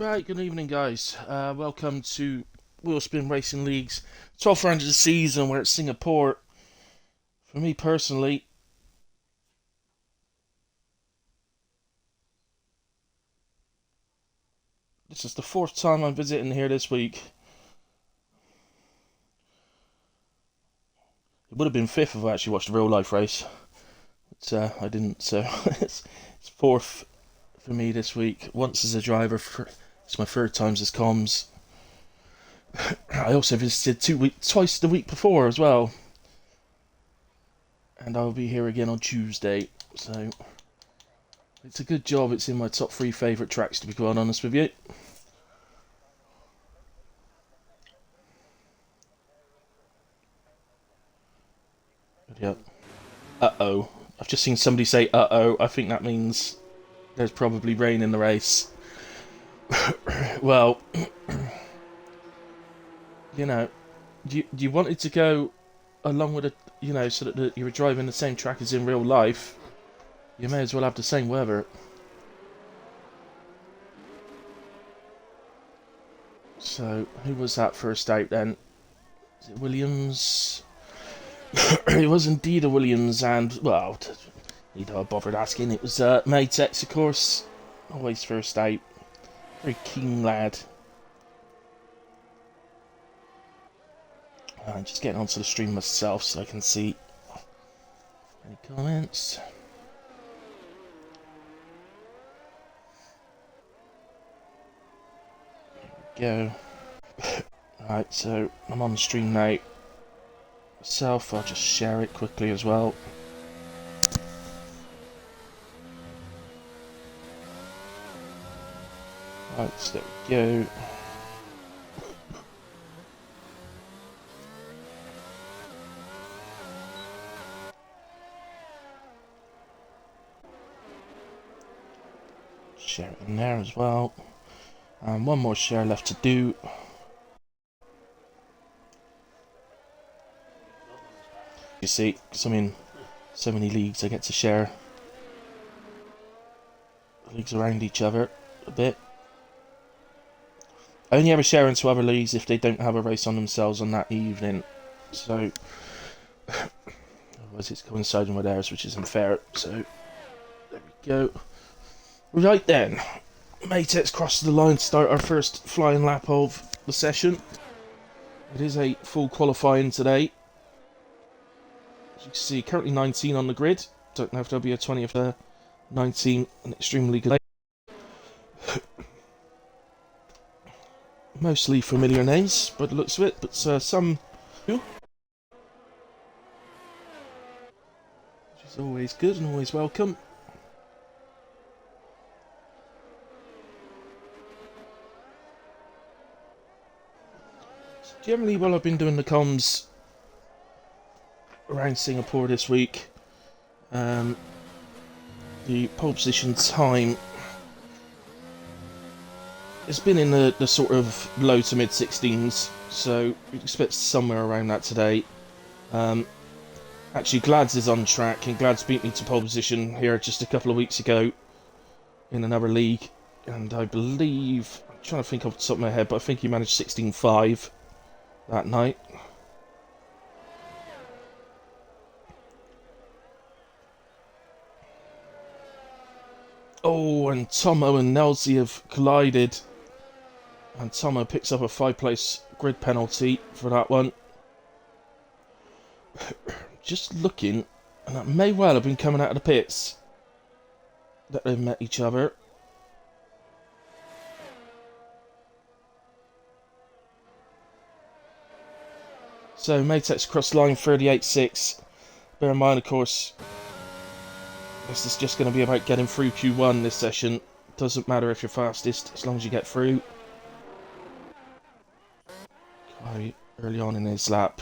Right, good evening, guys. Welcome to Wheelspin Racing League's 12th round of the season. We're at Singapore. For me personally, this is the fourth time I'm visiting here this week. It would have been fifth if I actually watched a real life race, but I didn't. So it's fourth for me this week. Once as a driver, it's my third time as comms. I also visited twice the week before as well, and I'll be here again on Tuesday. So it's a good job. It's in my top three favourite tracks, to be quite honest with you. Yep. Uh-oh. I've just seen somebody say uh-oh. I think that means there's probably rain in the race. Well, you know, you wanted to go along with so that you were driving the same track as in real life. You may as well have the same weather. So, who was that first out then? Is it Williams? It was indeed a Williams, and, well, need I bothered asking. It was Matex, of course. Always first out. Very keen lad. I'm just getting onto the stream myself so I can see any comments. There we go. Right, so I'm on the stream now myself. I'll just share it quickly as well. Right, so there we go. Share it in there as well. And one more share left to do. You see, because I'm in so many leagues, I get to share leagues around each other a bit. I only ever share into other leagues if they don't have a race on themselves on that evening. So, otherwise it's coinciding with theirs, which isn't fair. So, there we go. Right then, Matex crosses the line to start our first flying lap of the session. It is a full qualifying today. As you can see, currently 19 on the grid. Don't know if there'll be a 20 of 19, an extremely good. Mostly familiar names by the looks of it, but some new. Which is always good and always welcome. So generally, while I've been doing the comms around Singapore this week, the pole position time it's been in the sort of low to mid 16s, so we'd expect somewhere around that today. Actually, Glads is on track, and Glads beat me to pole position here just a couple of weeks ago in another league, and I believe, I'm trying to think off the top of my head, but I think he managed 16.5 that night. Oh, and Tomo and Nelsie have collided. And Tomo picks up a 5-place grid penalty for that one. Just looking, and that may well have been coming out of the pits that they've met each other. So Matex cross line 38.6. Bear in mind, of course, this is just going to be about getting through Q1 this session. Doesn't matter if you're fastest, as long as you get through. Quite early on in his lap.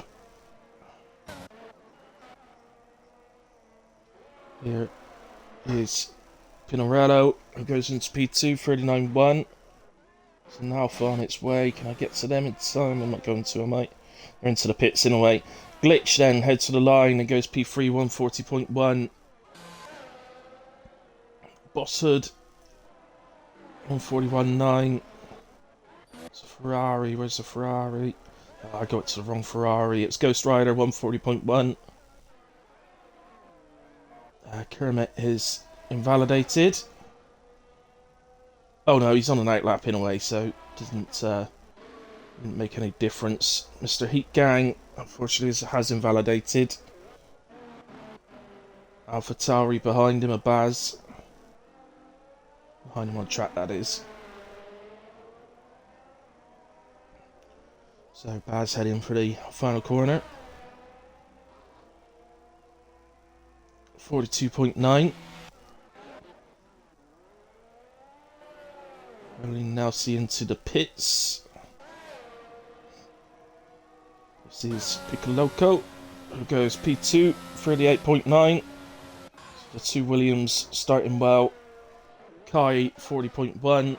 Here is Pinarello, who goes into P2, 39.1. So now Alpha on its way. Can I get to them in time? I'm not going to, am I? They're into the pits in a way. Glitch then heads to the line and goes P3, 140.1. Boss Hood, 141.9. Ferrari, where's the Ferrari? Oh, I got to the wrong Ferrari. It's Ghost Rider 140.1. Kermit is invalidated. Oh no, he's on an outlap in a way, so didn't make any difference. Mr. Heat Gang, unfortunately, has invalidated. AlphaTauri behind him, a Baz. Behind him on track, that is. So Baz heading for the final corner. 42.9. Rolling Nelsie into the pits. This is Piccoloco, who goes P2, 38.9. The two Williams starting well. Kai, 40.1.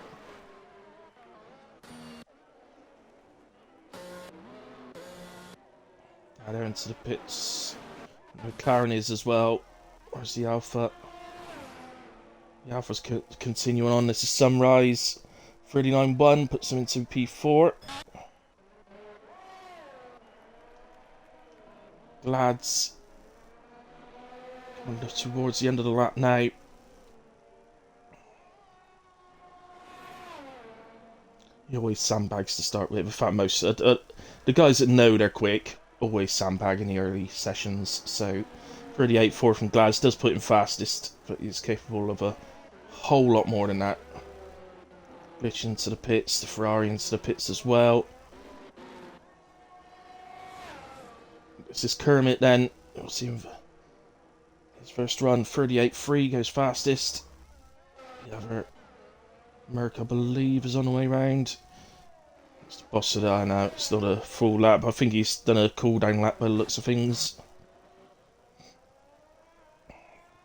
Now they're into the pits. McLaren is as well. Where's the Alpha? The Alpha's continuing on. This is Sunrise. 39.1 puts them into P4. Lads coming towards the end of the lap now. He always sandbags to start with. In fact, most the guys that know they're quick always sandbag in the early sessions. So 38.4 from Glads does put him fastest, but he's capable of a whole lot more than that. Glitch into the pits, the Ferrari into the pits as well. This is Kermit then. We'll see him. His first run, 38.3, goes fastest. The other Merc, I believe, is on the way round. It's the boss of that now. It's not a full lap. I think he's done a cool down lap by the looks of things.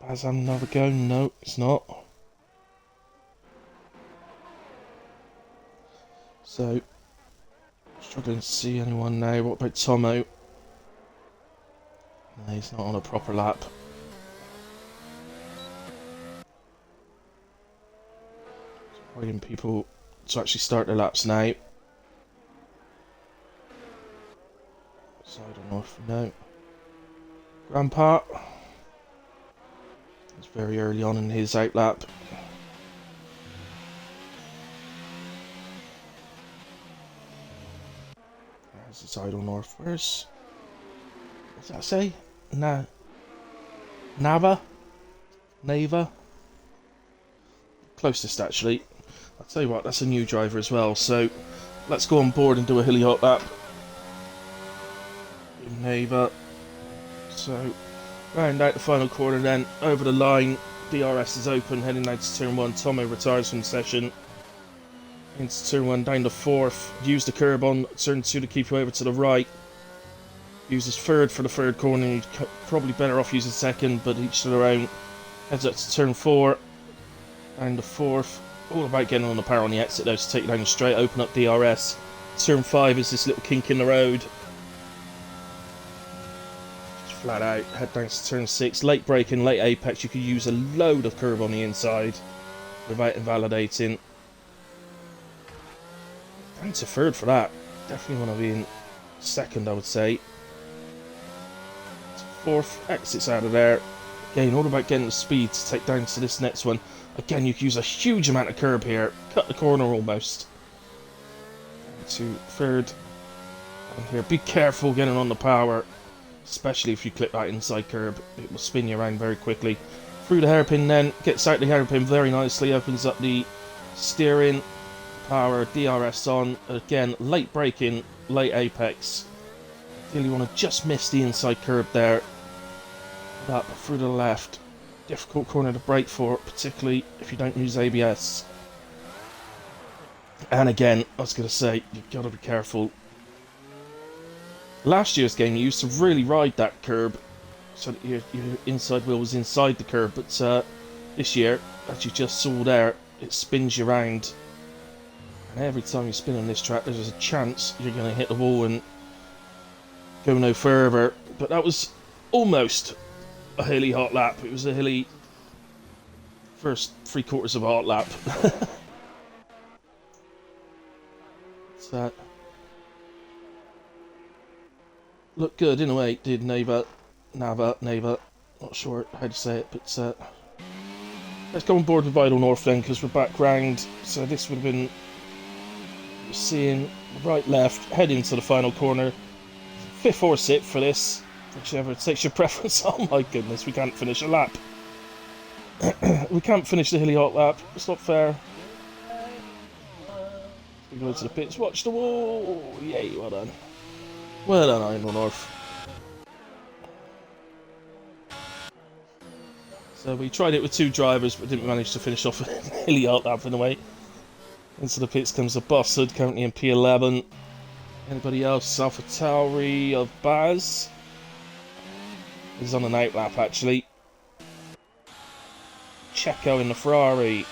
Baz having another go? No, it's not. So, struggling to see anyone now. What about Tomo? No, he's not on a proper lap. Waiting people to actually start their laps now. So I don't know if no. Grandpa. It's very early on in his outlap. There's his idle north. Where's... What's that say? Nava? Closest, actually. I'll tell you what, that's a new driver as well, so let's go on board and do a hilly hot lap. Nava. So, round out the final corner then, over the line. DRS is open, heading down to turn 1. Tomo retires from the session. Into turn 1, down to 4th. Use the curb on turn 2 to keep you over to the right. Uses 3rd for the 3rd corner. You'd probably better off using 2nd, but each to their own. Heads up to turn 4. Down to 4th. All about getting on the power on the exit though to take you down straight, open up DRS. Turn 5 is this little kink in the road. Just flat out, head down to turn 6. Late braking, late apex, you could use a load of curb on the inside without invalidating. Down to 3rd for that. Definitely want to be in 2nd, I would say. 4th, exits out of there. Again, all about getting the speed to take down to this next one. Again, you can use a huge amount of curb here. Cut the corner almost. To 3rd. And here, be careful getting on the power. Especially if you clip that inside curb. It will spin you around very quickly. Through the hairpin then. Gets out the hairpin very nicely. Opens up the steering. Power, DRS on. Again, late braking, late apex. Really want to just miss the inside curb there. Up through to the left. Difficult corner to brake for, particularly if you don't use ABS. And again, I was going to say, you've got to be careful. Last year's game, you used to really ride that curb, so that your inside wheel was inside the curb, but this year, as you just saw there, it spins you around. And every time you spin on this track, there's a chance you're going to hit the wall and go no further. But that was almost a hilly hot lap. It was a hilly first 3/4 of a hot lap. Looked good in a way, did Nava, not sure how to say it, but let's go on board with Idle North then, because we're back round, so this would have been seeing right, left, head into the final corner, 5th or 6th for this, whichever takes your preference. Oh my goodness, we can't finish a lap. We can't finish the hilly hot lap, it's not fair. We go to the pits, watch the wall, yay, well done. Well done, Idle North. So we tried it with 2 drivers, but didn't manage to finish off a hilly hot lap in a way. Into the pits comes the Bosshood, currently in P11. Anybody else? Alpha Tauri of Baz. He's on an out lap actually. Checo in the Ferrari.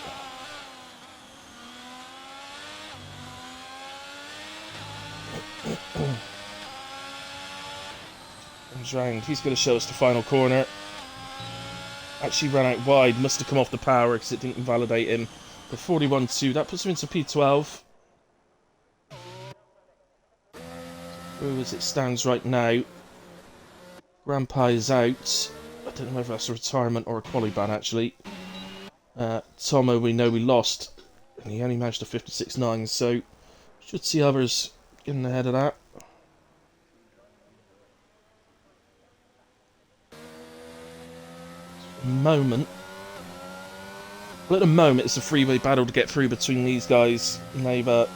Comes round. He's going to show us the final corner. Actually ran out wide. Must have come off the power because it didn't invalidate him. The 41.2. That puts him into P12. Through as it stands right now. Grandpa is out. I don't know whether that's a retirement or a quali ban actually. Tomo we know we lost. And he only managed a 56.9, so should see others getting ahead of that. Moment. Well, at the moment, it's a three-way battle to get through between these guys. Neighbour,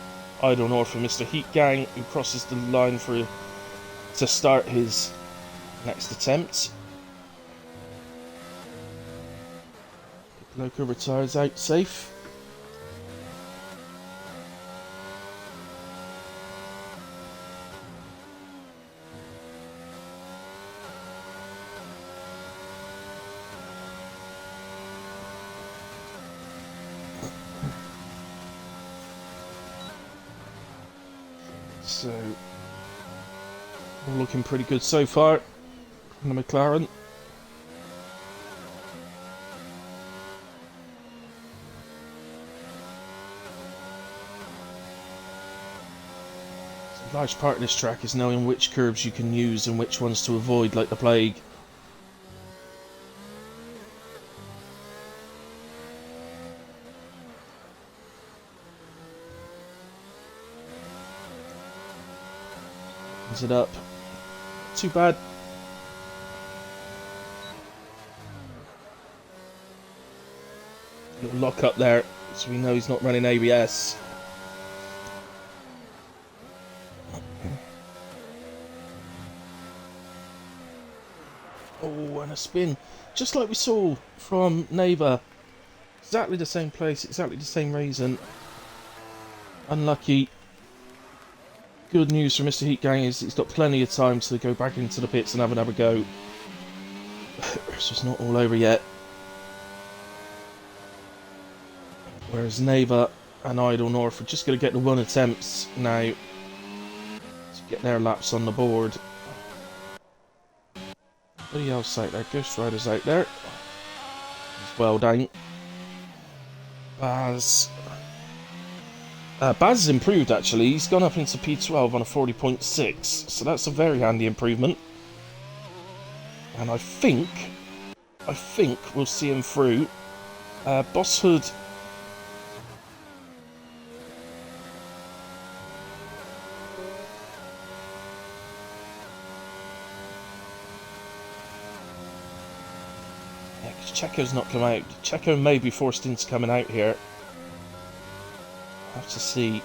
Idle North, and Mr. Heat Gang, who crosses the line to start his next attempt. Loco retires out safe. So, all looking pretty good so far in the McLaren. A large part of this track is knowing which curves you can use and which ones to avoid like the plague. It up. Too bad. Little lock up there, so we know he's not running ABS. Oh, and a spin. Just like we saw from Neighbour. Exactly the same place, exactly the same reason. Unlucky. Good news for Mr. Heat Gang is he's got plenty of time to go back into the pits and have another go. So it's not all over yet. Whereas Neighbour and Idle North are just going to get the 1 attempts now to get their laps on the board. Anybody else out there? Ghost Rider's out there. He's well done. Baz. Baz has improved actually. He's gone up into P12 on a 40.6, so that's a very handy improvement. And I think we'll see him through. Bosshood. Yeah, because Checo's not come out. Checo may be forced into coming out here. Have to see.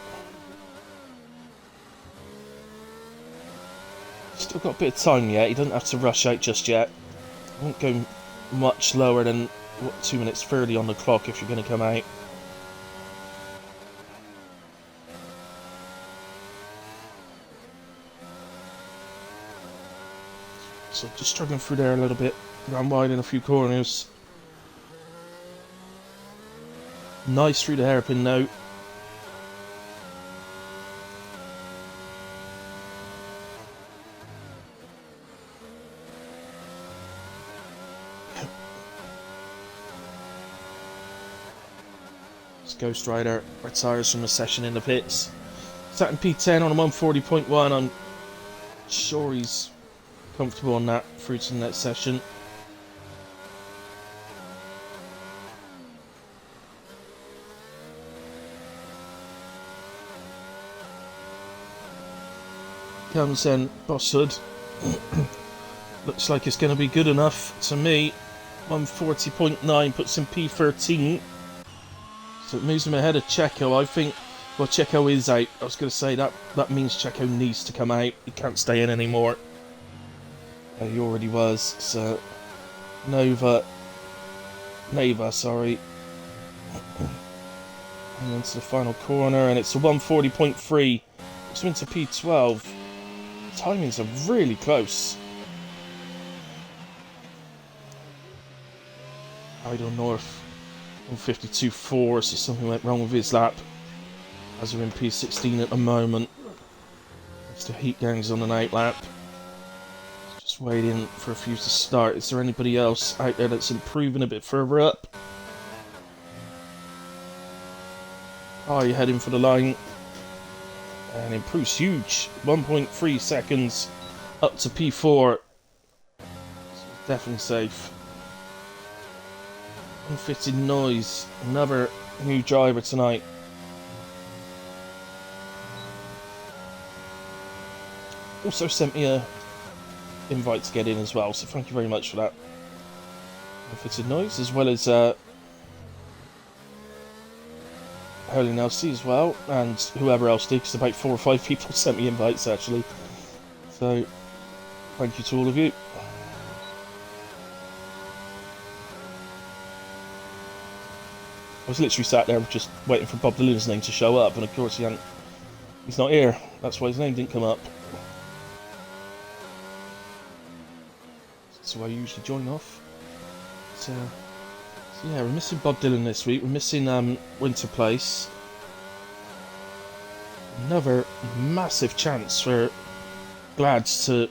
Still got a bit of time yet. He doesn't have to rush out just yet. Won't go much lower than what 2 minutes 30 on the clock if you're going to come out. So just struggling through there a little bit. Ran wide in a few corners. Nice through the hairpin though. Ghost Rider retires from the session in the pits. Sat in P10 on a 140.1. I'm sure he's comfortable on that through to the next session. Comes in Bosshood. Looks like it's going to be good enough to me. 140.9 puts him P13. So it moves him ahead of Checo. I think, well, Checo is out. I was going to say that means Checo needs to come out. He can't stay in anymore. He already was. So Neva, sorry. And into the final corner, and it's a 140.3. It's into P12. Timings are really close. Idle North 152.4, so something went wrong with his lap. As we're in P16 at the moment. Mr. Heat Gang's on an out lap. Just waiting for a few to start. Is there anybody else out there that's improving a bit further up? Oh, you're heading for the line. And improves huge. 1.3 seconds up to P4. So definitely safe. Unfitted Noise. Another new driver tonight. Also sent me a invite to get in as well, so thank you very much for that. Unfitted Noise, as well as Hurley Nelsie as well, and whoever else did, because about 4 or 5 people sent me invites actually. So, thank you to all of you. I was literally sat there just waiting for Bob Dylan's name to show up, and of course he's not here. That's why his name didn't come up. So I usually join off. So yeah, we're missing Bob Dylan this week. We're missing Winter Place. Another massive chance for Glads to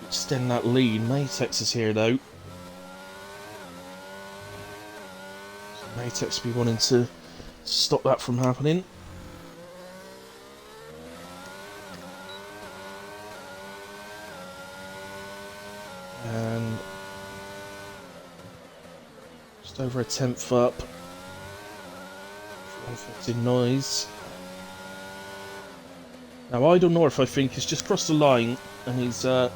extend that lead. Matex is here though. So Matex be wanting to stop that from happening. And just over a 10th up. Unfitted Noise. Now Idle North, I think, has just crossed the line, and he's I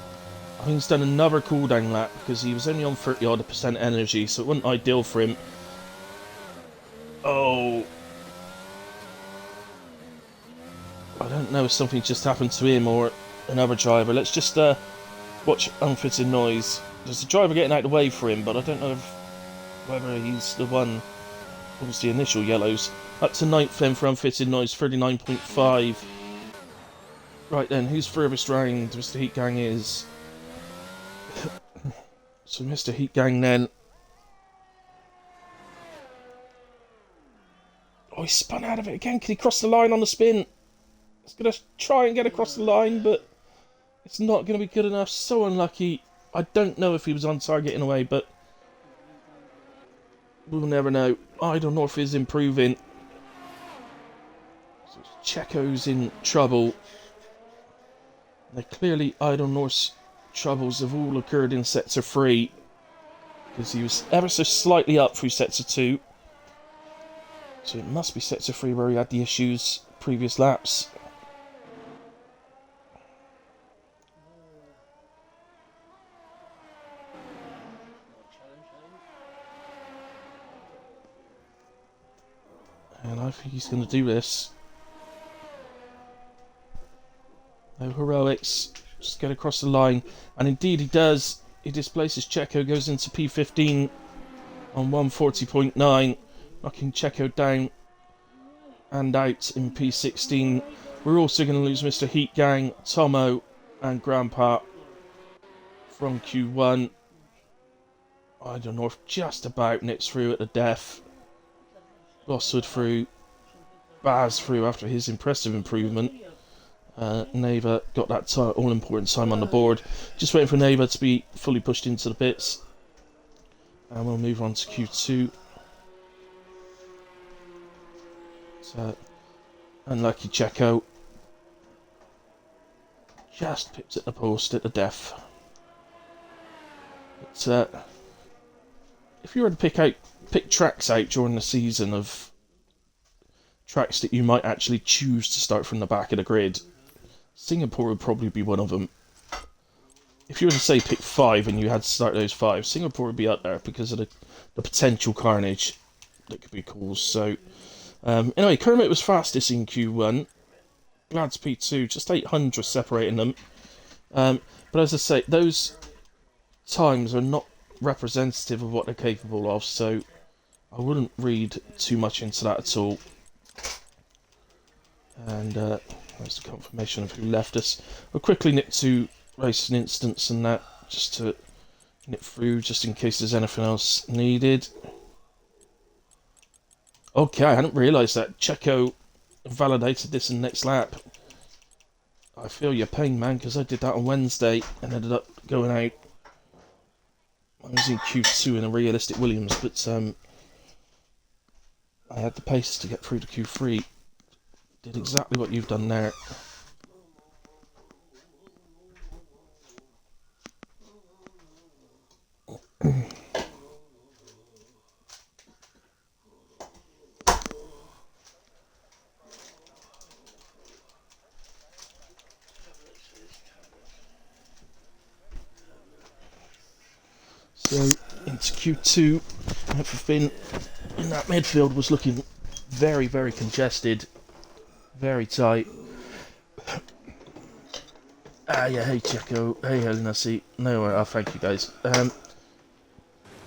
think he's done another cooldown lap because he was only on 30% energy, so it wasn't ideal for him. Oh, I don't know if something just happened to him or another driver. Let's just watch Unfitted Noise. There's a driver getting out of the way for him, but I don't know whether he's the one. What the initial yellows? Up to 9th then for Unfitted Noise, 39.5. Right then, who's furthest round? Mr. Heat Gang is. So Mr. Heat Gang then. Oh, he spun out of it again. Can he cross the line on the spin? He's going to try and get across the line, but it's not going to be good enough. So unlucky. I don't know if he was on target in a way, but we'll never know. Idle North is improving. So Checo's in trouble. Now clearly Idle North's troubles have all occurred in Sector 3. Because he was ever so slightly up through Sector 2. So it must be Sector 3 where he had the issues previous laps. And I think he's going to do this. No heroics. Just get across the line. And indeed he does. He displaces Checo, goes into P15 on 140.9. Knocking Checo down and out in P16. We're also going to lose Mr. Heat Gang, Tomo and from Q1. I don't know if just about nits through at the death. Bosswood through. Baz through after his impressive improvement. Neva got that all-important time on the board. Just waiting for Neva to be fully pushed into the pits. And we'll move on to Q2. So, Unlucky Checo. Just pips at the post at the death. But, if you were to pick tracks out during the season of tracks that you might actually choose to start from the back of the grid, Singapore would probably be one of them. If you were to say pick 5 and you had to start those 5, Singapore would be up there because of the potential carnage that could be caused. So, anyway, Kermit was fastest in Q1. Lads P2, just 800 separating them. But as I say, those times are not representative of what they're capable of, so I wouldn't read too much into that at all. And there's the confirmation of who left us. I'll quickly nip to racing instance and that, just to nip through, just in case there's anything else needed. Okay, I hadn't realised that Checo validated this in next lap. I feel your pain, man, because I did that on Wednesday and ended up going out. I was in Q2 in a realistic Williams, but I had the pace to get through to Q3. Did exactly what you've done there. So, into Q2, everything in that midfield was looking very, very congested, very tight. Yeah, hey Checo, hey Helenasi, no, oh, thank you guys.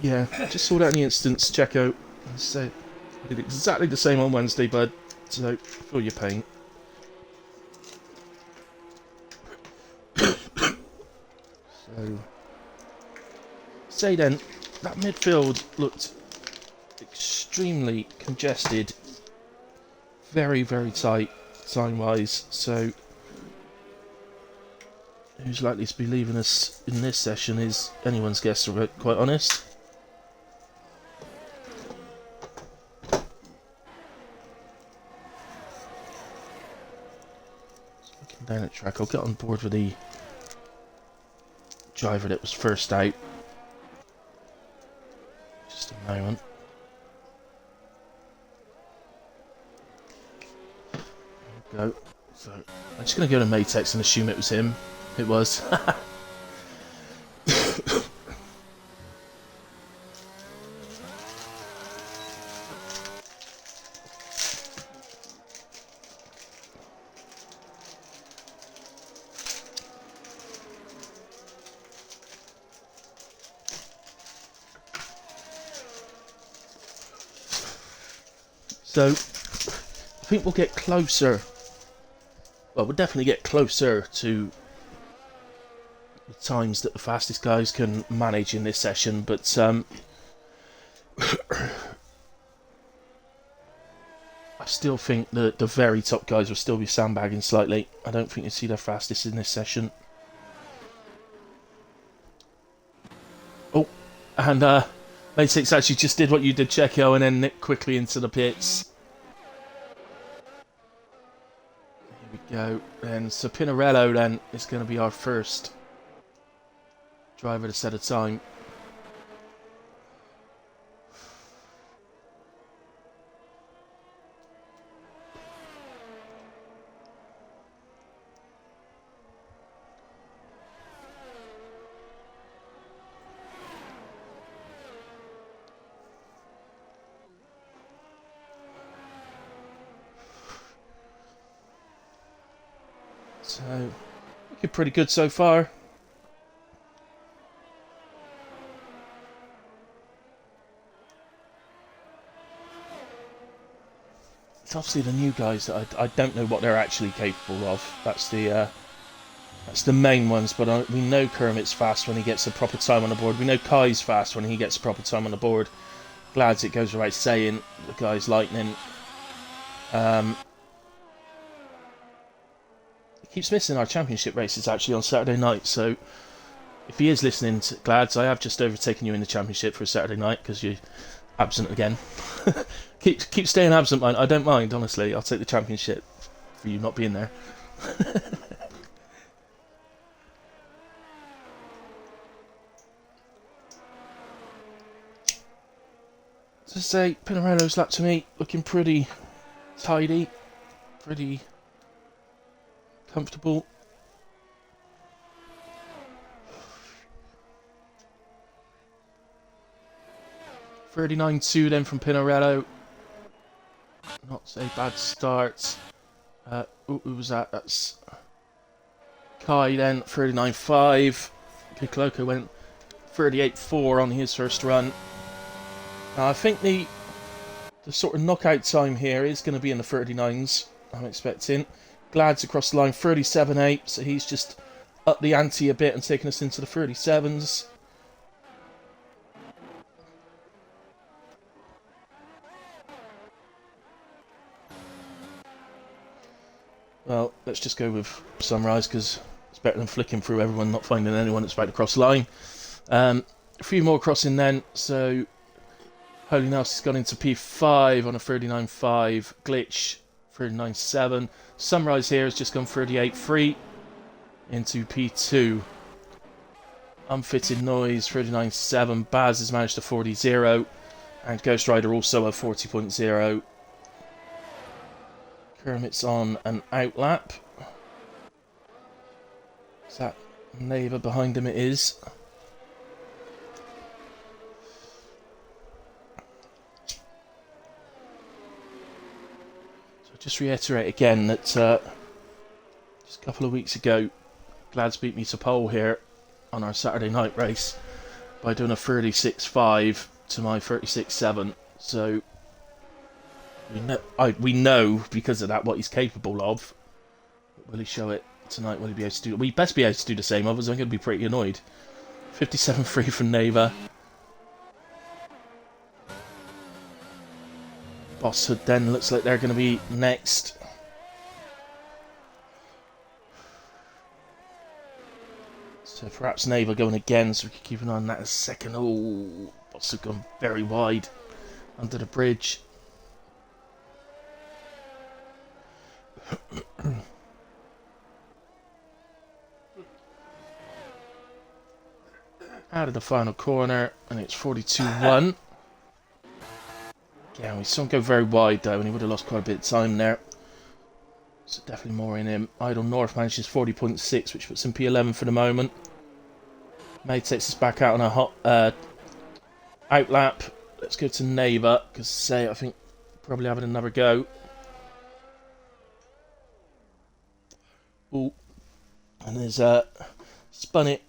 Yeah, just saw that in the instance, Checo. So, I did exactly the same on Wednesday, bud, so feel your pain. So, say then, that midfield looked extremely congested, very, very tight time-wise, so who's likely to be leaving us in this session is anyone's guess, to be quite honest. So looking down at track, I'll get on board with the driver that was first out. Just a moment. There we go. So I'm just going to go to Matex and assume it was him. It was. So, I think we'll get closer. Well, we'll definitely get closer to the times that the fastest guys can manage in this session, but I still think that the very top guys will still be sandbagging slightly. I don't think you see their fastest in this session. Oh, and Matex actually just did what you did, Checo, and then nipped quickly into the pits. Here we go. And so Pinarello then is going to be our first driver to set a time. So, looking pretty good so far. It's obviously the new guys that I don't know what they're actually capable of. That's the main ones, but we know Kermit's fast when he gets a proper time on the board. We know Kai's fast when he gets a proper time on the board. Glad it goes without saying, the guy's lightning. He keeps missing our championship races actually on Saturday night, so if he is listening to Glads, I have just overtaken you in the championship for a Saturday night because you're absent again. keep staying absent, man. I don't mind, honestly. I'll take the championship. for you not being there. As I say, Pinarello's lap to me looking pretty tidy, pretty comfortable. .39.2 then from Pinarello. Not a bad start. Who was that? That's Kai then, 39.5. Kikloco went 38.4 on his first run. I think the sort of knockout time here is going to be in the 39s, I'm expecting. Glad's across the line, 37.8, so he's just upped the ante a bit and taken us into the 37s. Well, let's just go with Sunrise, because it's better than flicking through everyone, not finding anyone that's about to cross the line. A few more crossing then, so Holy Nelson's gone into P5 on a 39.5, Glitch 39.7. Sunrise here has just gone 38.3 into P2. Unfitted Noise 39.7, Baz has managed to 40.0, and Ghost Rider also a 40.0. Kermit's on an outlap. Is that neighbour behind him? It is. So just reiterate again that just a couple of weeks ago, Glad's beat me to pole here on our Saturday night race by doing a 36.5 to my 36.7. So we know because of that what he's capable of. Will he show it tonight? Will he be able to do it? We best be able to do the same, otherwise I'm going to be pretty annoyed. 57.3 from Neva. Bosshood then looks like they're going to be next. So perhaps Neva going again, so we can keep an eye on that a second. Oh, Bosshood gone very wide under the bridge. Out of the final corner, and it's 42.1. Yeah, we saw him go very wide though, and he would have lost quite a bit of time there. So definitely more in him. Idle North manages 40.6, which puts him P11 for the moment. May takes us back out on a hot outlap. Let's go to Neva, because I think probably having another go. Ooh, and there's spun it.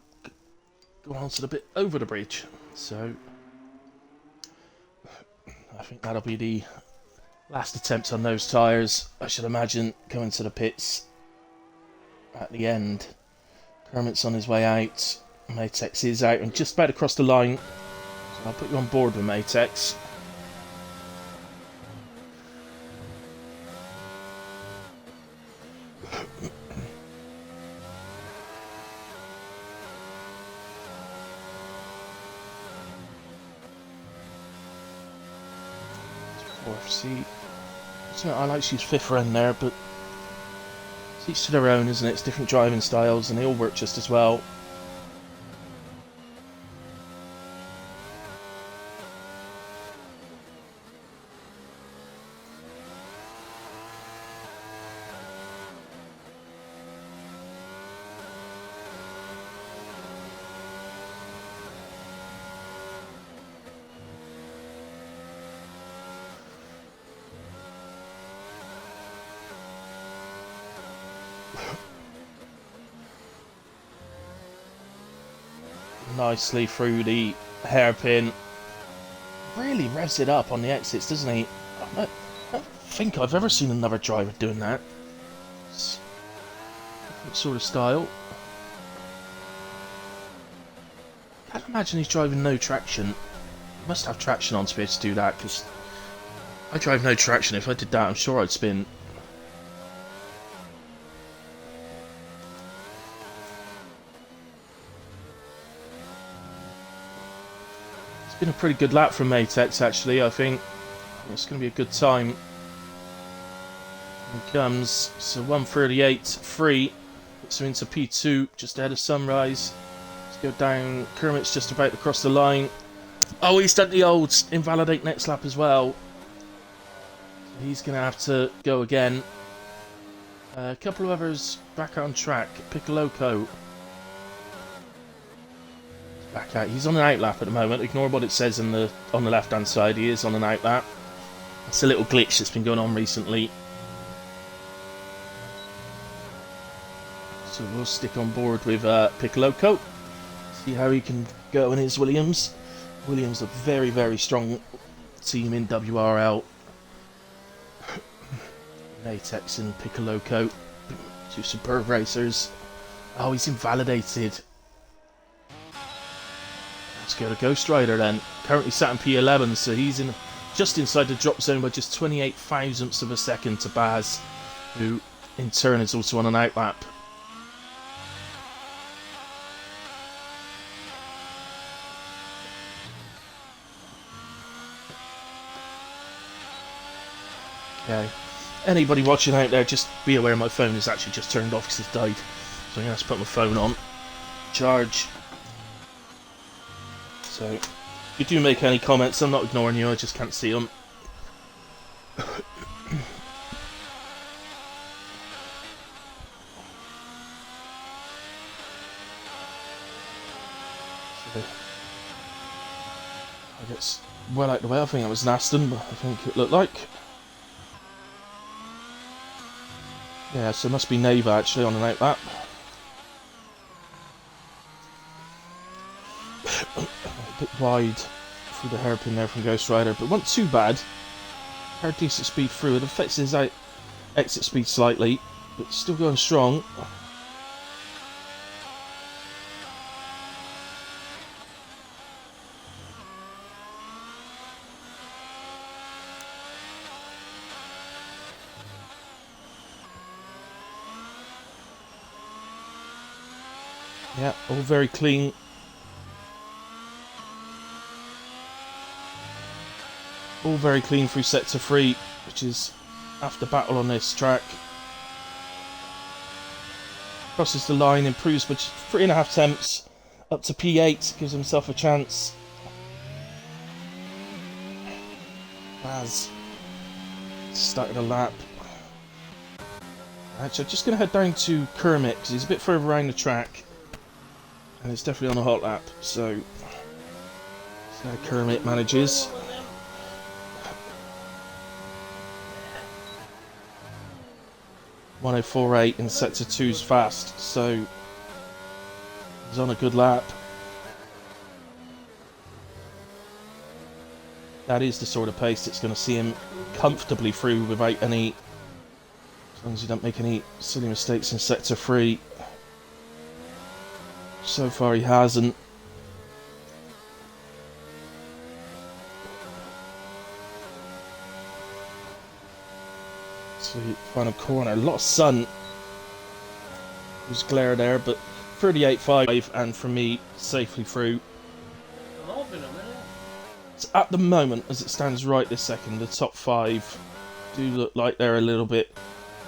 Go on to the bit over the bridge, so I think that'll be the last attempt on those tyres. I should imagine coming to the pits at the end. Kermit's on his way out, Matex is out and just about across the line, so I'll put you on board with Matex. Fourth seat. So I like to use fifth end there, but it's each to their own, isn't it? It's different driving styles, and they all work just as well. Nicely through the hairpin. Really revs it up on the exits, doesn't he? I don't think I've ever seen another driver doing that. It's a different sort of style. Can't imagine he's driving no traction. He must have traction on to be able to do that, because I drive no traction. If I did that, I'm sure I'd spin. Been a pretty good lap from Matex, actually. I think it's going to be a good time. Here he comes. So 1:38.3 puts him into P2 just ahead of Sunrise. Let's go down. Kermit's just about to cross the line. Oh, he's done the old invalidate next lap as well. He's going to have to go again. A couple of others back on track. Piccoloco. Back out. He's on an out lap at the moment. Ignore what it says on the left hand side. He is on an out lap. It's a little glitch that's been going on recently. So we'll stick on board with Piccoloco. See how he can go in his Williams. Williams a very, very strong team in WRL. Matex and Piccoloco, two superb racers. Oh, he's invalidated. Let's go to Ghost Rider then. Currently sat in P11, so he's in just inside the drop zone by just 28 thousandths of a second to Baz, who in turn is also on an out lap. Okay. Anybody watching out there, just be aware my phone is actually just turned off because it's died. So I'm going to have to put my phone on. Charge. So, if you do make any comments, I'm not ignoring you, I just can't see them. So, I guess well out the way. I think it was an Aston, but I think it looked like. Yeah, so it must be Neva actually on an out lap. A bit wide through the hairpin there from Ghost Rider, but wasn't too bad. Had decent speed through. It affects his exit speed slightly, but still going strong. Yeah, all very clean. All very clean through sector 3, which is after battle on this track. Crosses the line, improves by 3.5 tenths up to P8, gives himself a chance. Baz started a lap. Actually, I'm just going to head down to Kermit because he's a bit further around the track. And it's definitely on a hot lap, so see how Kermit manages. .1048 in sector 2's fast, so he's on a good lap. That is the sort of pace that's going to see him comfortably through without any, as long as you don't make any silly mistakes in sector 3. So far he hasn't. So final corner, a lot of sun. There's glare there, but 38.5 and for me safely through. So at the moment, as it stands right this second, the top 5 do look like they're a little bit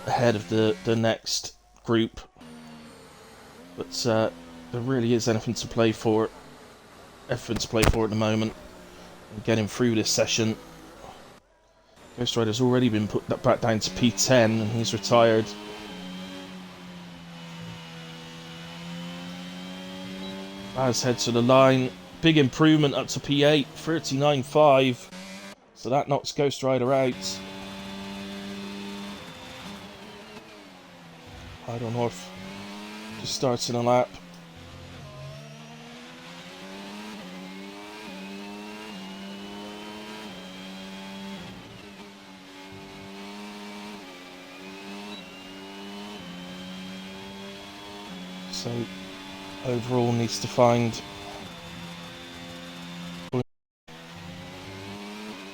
ahead of the next group. But there really is anything to play for. Everything to play for at the moment. And getting through this session. Ghost Rider's already been put back down to P10 and he's retired. Baz heads to the line. Big improvement up to P8, 39.5. So that knocks Ghost Rider out. I don't know if just starts in a lap. So overall needs to find,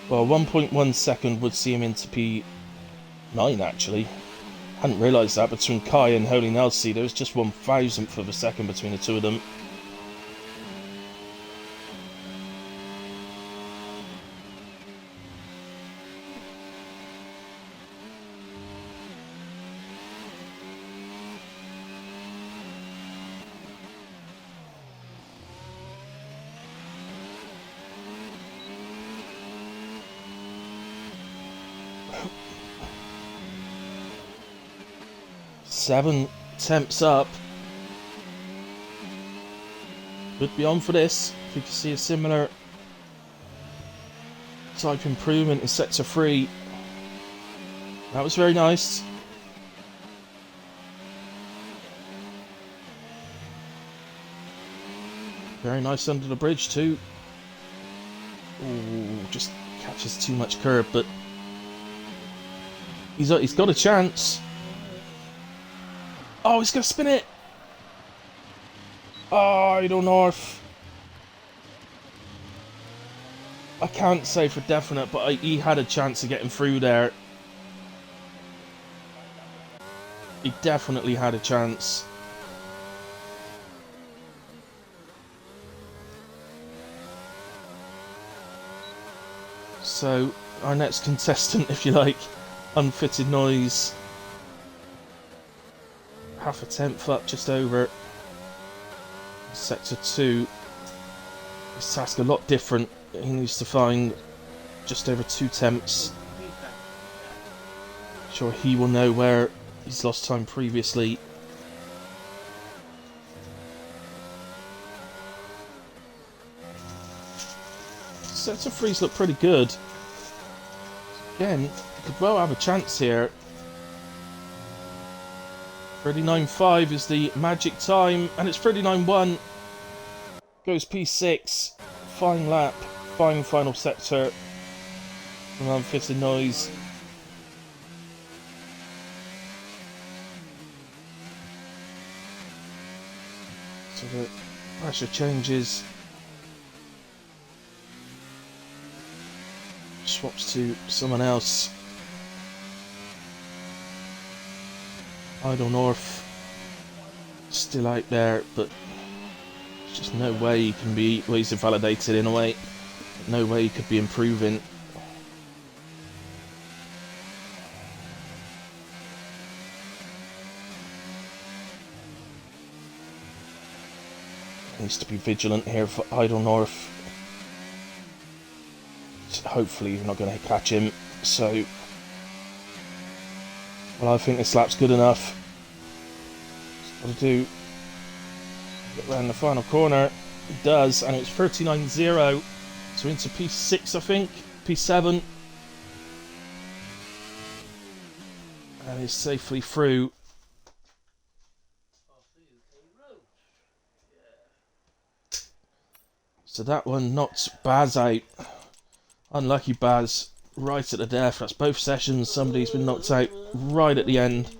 well, 1.1 second would see him into P9 actually. Hadn't realised that. Between Kai and Holy Nelsie there was just 1,000th of a second between the two of them. 7 temps up. Could be on for this. If you can see a similar type improvement in sector 3. That was very nice. Very nice under the bridge too. Ooh, just catches too much curb, but he's got a chance. Oh, he's gonna spin it. Oh, I don't know if I can't say for definite, but he had a chance of getting through there. He definitely had a chance. So, our next contestant, if you like, unfitted noise. Half a tenth up, just over. Sector 2. His task a lot different. He needs to find just over 2 temps. Sure, he will know where he's lost time previously. Sector 3's look pretty good. Again, could well have a chance here. 39.5 is the magic time, and it's 39.1. Goes P6. Fine lap, fine final sector from unfitted noise. So the pressure changes. Swaps to someone else. Idle North still out there, but there's just no way he can be. Well, he's invalidated in a way. No way he could be improving. Needs to be vigilant here for Idle North. Hopefully you're not going to catch him. So, well, I think this lap's good enough. Just got to do get around the final corner. It does, and it's 39.0. So into P6, I think, P7, and is safely through. So that one knocked Baz out. Unlucky Baz, right at the death. That's both sessions. Somebody's been knocked out right at the end.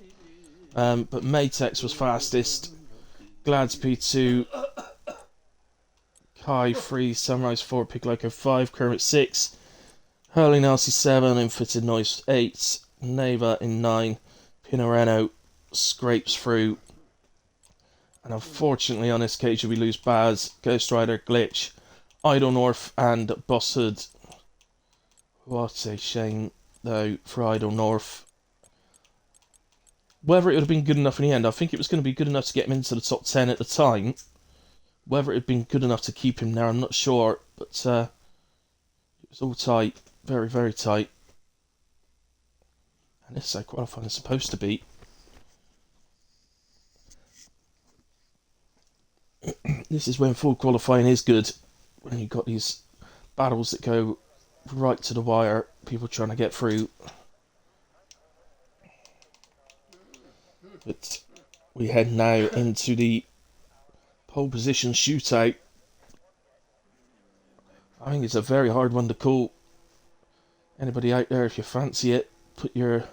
But Matex was fastest. Glad's P2. Kai 3, Sunrise 4, Picloco 5, Kermit 6. Hurling Elsie 7, Infitted Noise 8. Neva in 9. Pinoreno scrapes through. And unfortunately on this occasion we lose Baz, Ghost Rider, Glitch, Idle North and Bosshood. What a shame, though, for Idle North. Whether it would have been good enough in the end, I think it was going to be good enough to get him into the top 10 at the time. Whether it had been good enough to keep him there, I'm not sure. But it was all tight. Very, very tight. And this is how qualifying is supposed to be. This is when full qualifying is good. When you've got these battles that go right to the wire, people trying to get through. But we head now into the pole position shootout. I think it's a very hard one to call. Anybody out there, if you fancy it, put your...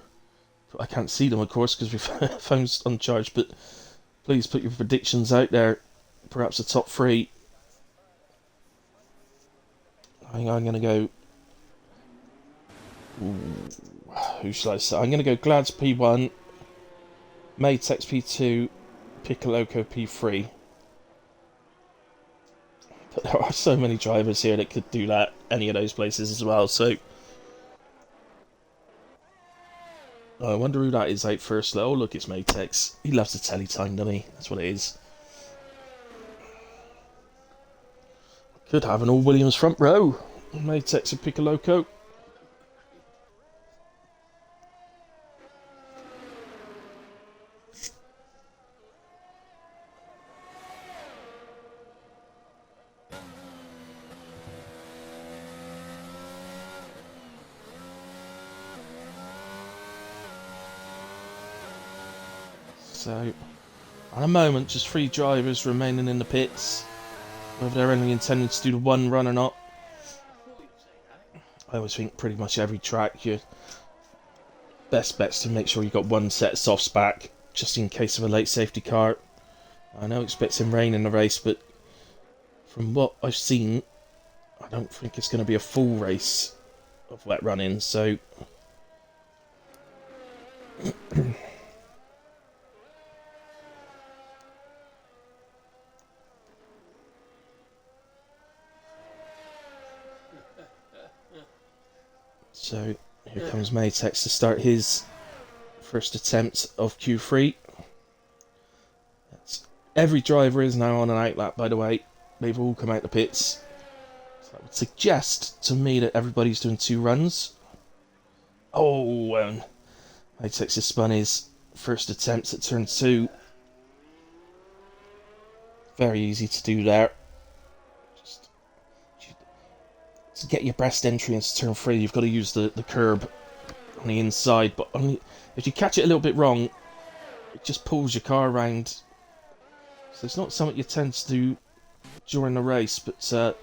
I can't see them, of course, because my phone's uncharged, but please put your predictions out there. Perhaps the top 3. I think I'm going to go... Ooh, who shall I say? I'm going to go Glad's P1, Matex P2, Picoloco P3. But there are so many drivers here that could do that, any of those places as well, so... I wonder who that is out first. Oh, look, it's Matex. He loves the teletyme, doesn't he? That's what it is. Could have an all-Williams front row. Matex and Picoloco. So, at the moment, just 3 drivers remaining in the pits. Whether they're only intending to do the one run or not. I always think pretty much every track, your best bet's to make sure you've got one set of softs back, just in case of a late safety car. I know expecting rain in the race, but from what I've seen, I don't think it's going to be a full race of wet running, so... So, here comes Matex to start his first attempt of Q3. Every driver is now on an outlap, by the way. They've all come out the pits. So that would suggest to me that everybody's doing 2 runs. Oh, Matex has spun his first attempt at turn 2. Very easy to do there. Just to get your best entry into turn 3, you've got to use the curb on the inside, but only if you catch it a little bit wrong, it just pulls your car around. So it's not something you tend to do during the race, but to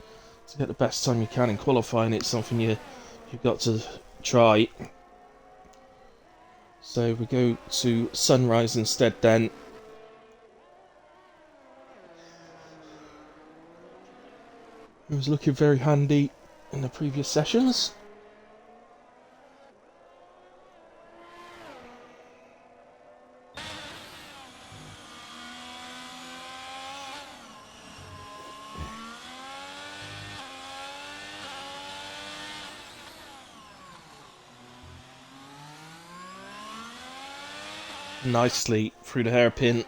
get the best time you can in qualifying, it's something you've got to try. So we go to Sunrise instead then. It was looking very handy in the previous sessions. Nicely through the hairpin.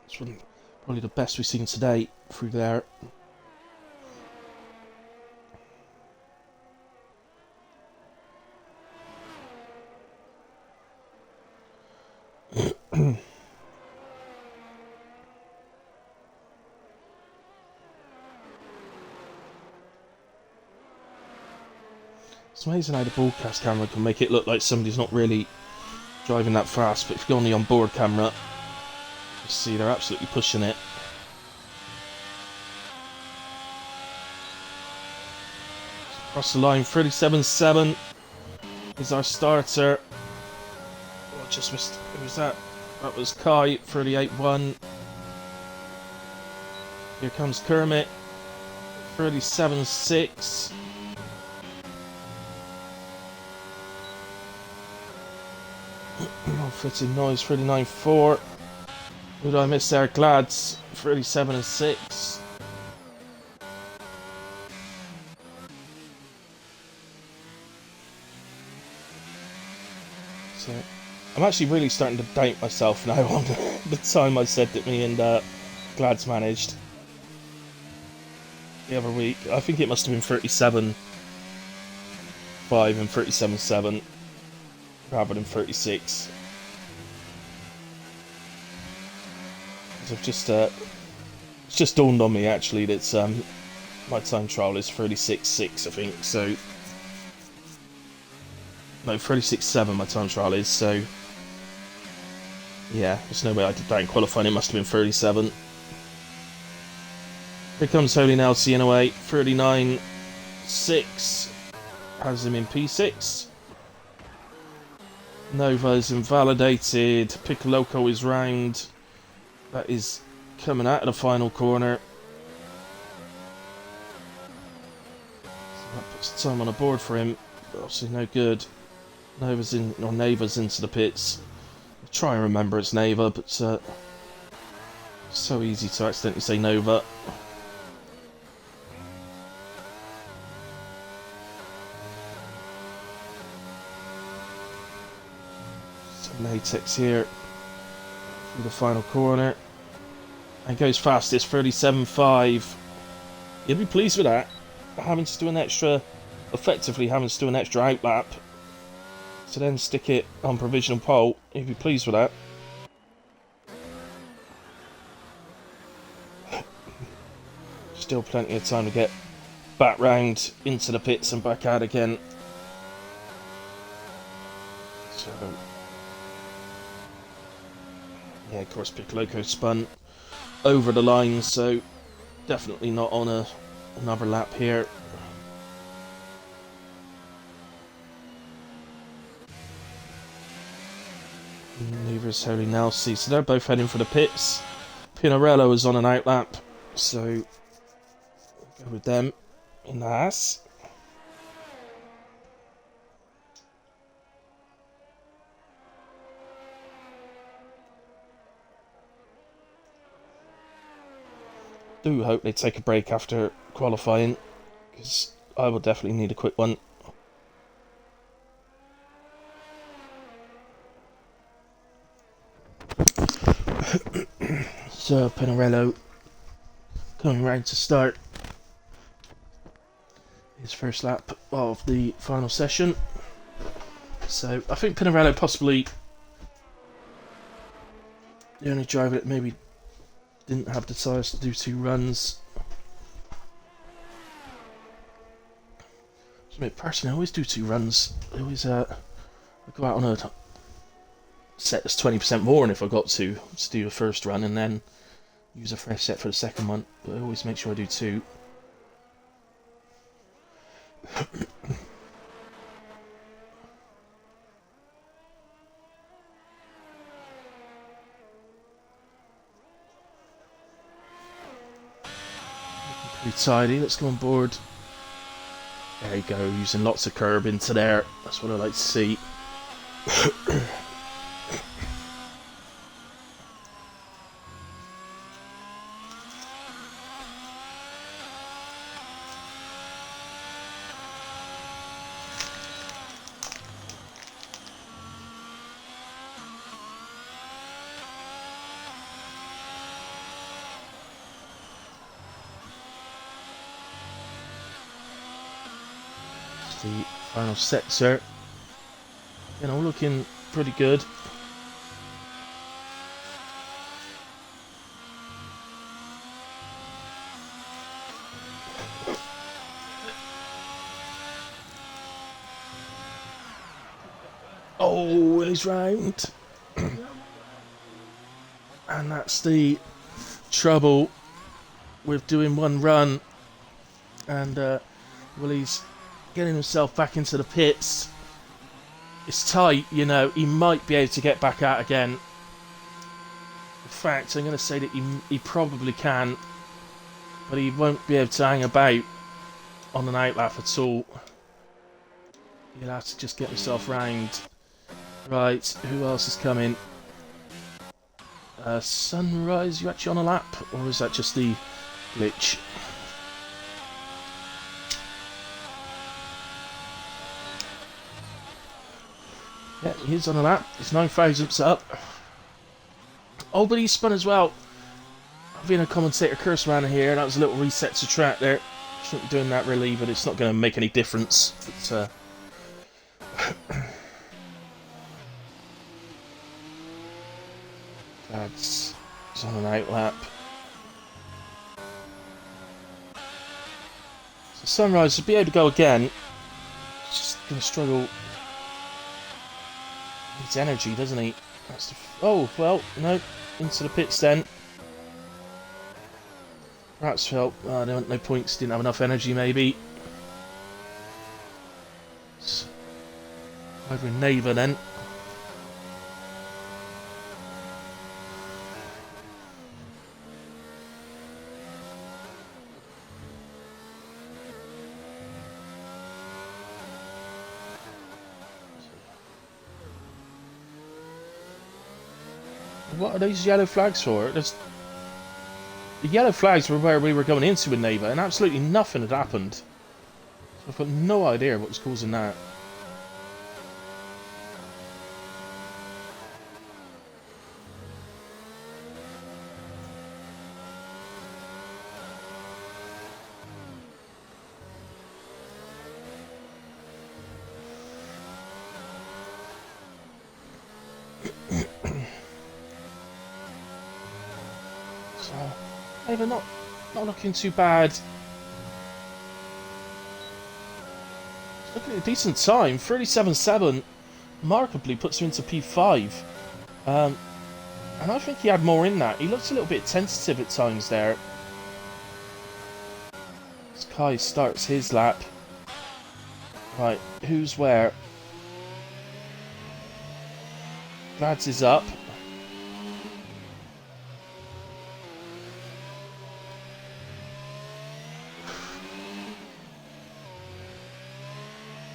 It's probably the best we've seen today through there. It's amazing how the broadcast camera can make it look like somebody's not really driving that fast, but if you go on the onboard camera, you see they're absolutely pushing it. Across the line, 37.7 is our starter. Oh, I just missed. Who was that? That was Kai, 38.1. Here comes Kermit, 37.6. Fitting noise, 39.4. Who did I miss there? Glads, 37.6. So, I'm actually really starting to doubt myself now on the time I said that me and Glads managed the other week. I think it must have been 37.5 and 37.7 rather than 36. I've just it's just dawned on me actually that my time trial is 36.6, I think. So no, 36.7 my time trial is. So yeah, there's no way I did that in qualifying. It must have been 37. Here comes Holy Nelsie in a way. 39.6 has him in P6. Nova is invalidated. Piccoloco is round. That is coming out of the final corner. So that puts time on the board for him. But obviously no good. Nova's in, or Nava's into the pits. I'll try and remember it's Nava, but so easy to accidentally say Nova. So Latex here. Through the final corner and goes fastest, 37.5. You'll be pleased with that, having to do an extra, effectively having to do an extra outlap to then stick it on provisional pole. You'll be pleased with that. Still plenty of time to get back round into the pits and back out again. So Yeah, of course, Piccoloco spun over the line, so definitely not on another lap here. Neither is Holy Nelsie, so they're both heading for the pits. Pinarello is on an outlap, so we'll go with them in the Haas. Do hope they take a break after qualifying, because I will definitely need a quick one. So Pinarello coming round to start his first lap of the final session. So I think Pinarello possibly the only driver that maybe didn't have the tyres to do 2 runs. So personally, I always do 2 runs. I always I go out on a set that's 20% more, and if I got to do the first run and then use a fresh set for the second one. But I always make sure I do 2. Pretty tidy. Let's go on board. There you go, using lots of curb into there. That's what I like to see. The final sector, you know, looking pretty good. Oh, he's round. And that's the trouble with doing 1 run. And well, he's getting himself back into the pits. It's tight, you know, he might be able to get back out again. In fact, I'm going to say that he probably can, but he won't be able to hang about on an outlap at all. He'll have to just get himself round. Right, who else is coming? Sunrise, you actually on a lap? Or is that just the glitch? Yeah, he is on a lap. His 9,000ths up. Oh, but he spun as well. I'm being a commentator curse around here. That was a little reset to track there. Shouldn't be doing that really, but it's not going to make any difference. But, that's on an outlap. So Sunrise will be able to go again. He's just going to struggle. Needs energy, doesn't he? That's the oh, well, no. Into the pits then. Perhaps felt no points, didn't have enough energy maybe. Over in Neighbour then. What are these yellow flags for? The yellow flags were where we were going into with Neighbour, and absolutely nothing had happened. So I've got no idea what was causing that. Neighbour not looking too bad. Looking at a decent time, 37.7. Remarkably puts her into P5. And I think he had more in that. He looks a little bit tentative at times there. As Kai starts his lap. Right, who's where? Glads is up.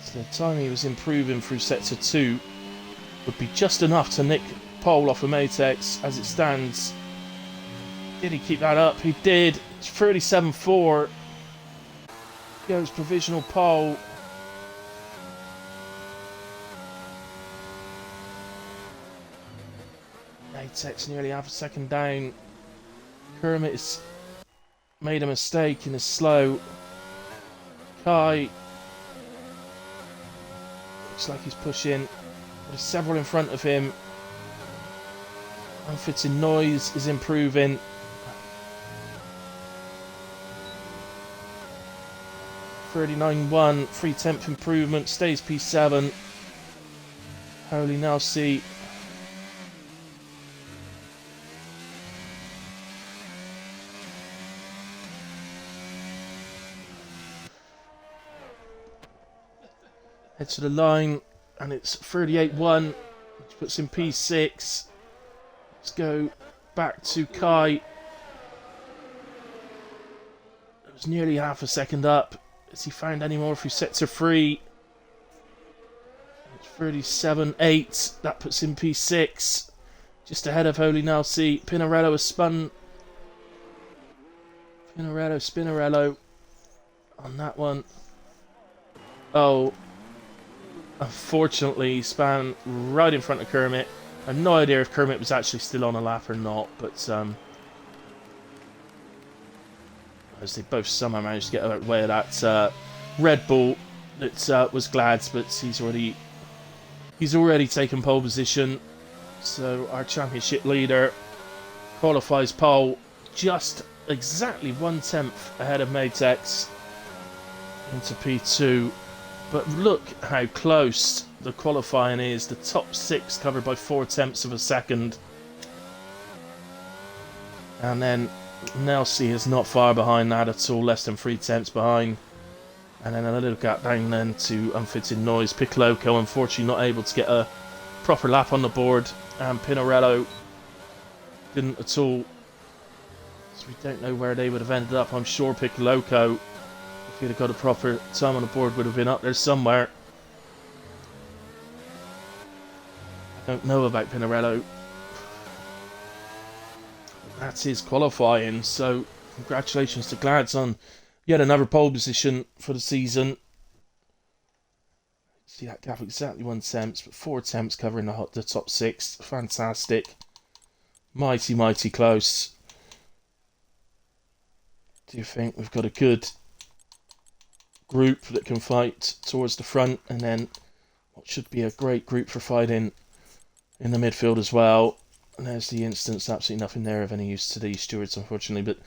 So the time he was improving through sector 2 would be just enough to nick pole off of Matex as it stands. Did he keep that up? He did. It's 37.4. Goes provisional pole. Matex nearly half a second down. Kermit has made a mistake and is slow. Kai looks like he's pushing. There's several in front of him. Unfitting noise is improving. (39.1) 3/10 improvement. Stays P7. Holy Nelsie. Heads to the line, and it's 38.1, which puts him P6. Let's go back to Kai. It was nearly half a second up. Has he found any more through sector 3? It's 37.8. That puts him P6. Just ahead of Holy Nelsie. Pinarello has spun. Spinarello on that one. Oh, unfortunately, he span right in front of Kermit. I have no idea if Kermit was actually still on a lap or not, but as they both somehow managed to get away of that Red Bull that was Glad's, but he's already taken pole position. So our championship leader qualifies pole just exactly 1/10 ahead of Matex into P2. But look how close the qualifying is. The top 6 covered by 4/10 of a second. And then Nelsie is not far behind that at all, less than 3/10 behind. And then a little gap down then to Unfitting Noise. Picloco unfortunately not able to get a proper lap on the board. And Pinarello didn't at all. So we don't know where they would have ended up. I'm sure Picloco, if he'd have got a proper time on the board, would have been up there somewhere. I don't know about Pinarello. That's his qualifying, so congratulations to Glads on yet another pole position for the season. See that gap exactly 1/10, but 4/10 covering the top 6. Fantastic. Mighty, mighty close. Do you think we've got a good group that can fight towards the front, and then what should be a great group for fighting in the midfield as well? And there's the instance, absolutely nothing there of any use to these stewards, unfortunately, but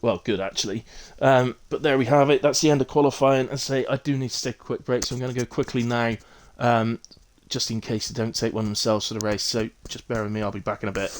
well, good actually. But there we have it. That's the end of qualifying. I say I do need to take a quick break, so I'm going to go quickly now, just in case they don't take one themselves for the race. So just bear with me. I'll be back in a bit.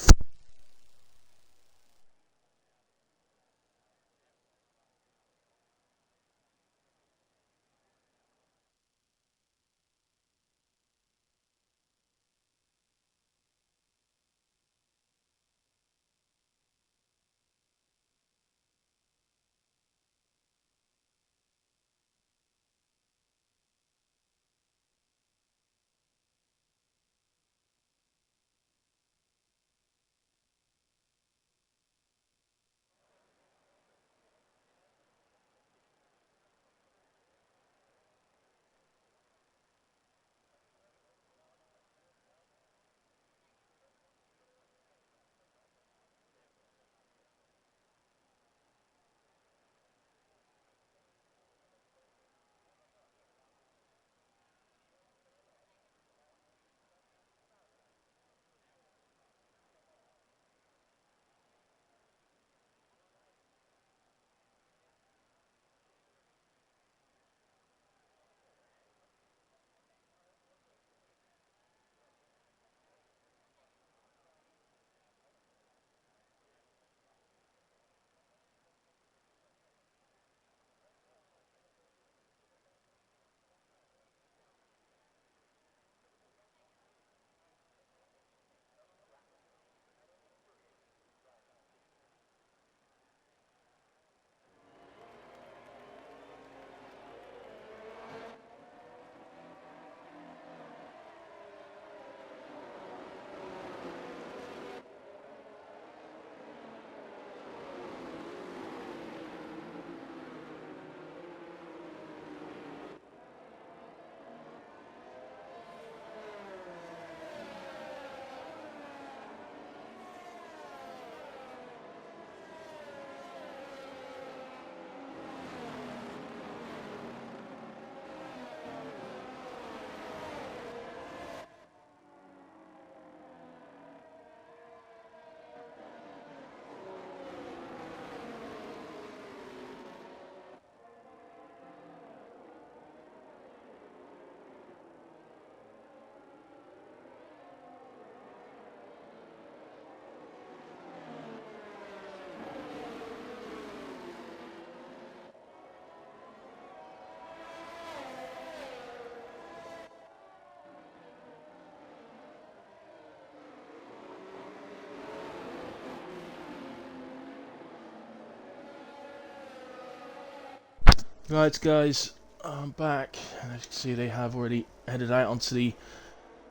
Right, guys, I'm back. And as you can see, they have already headed out onto the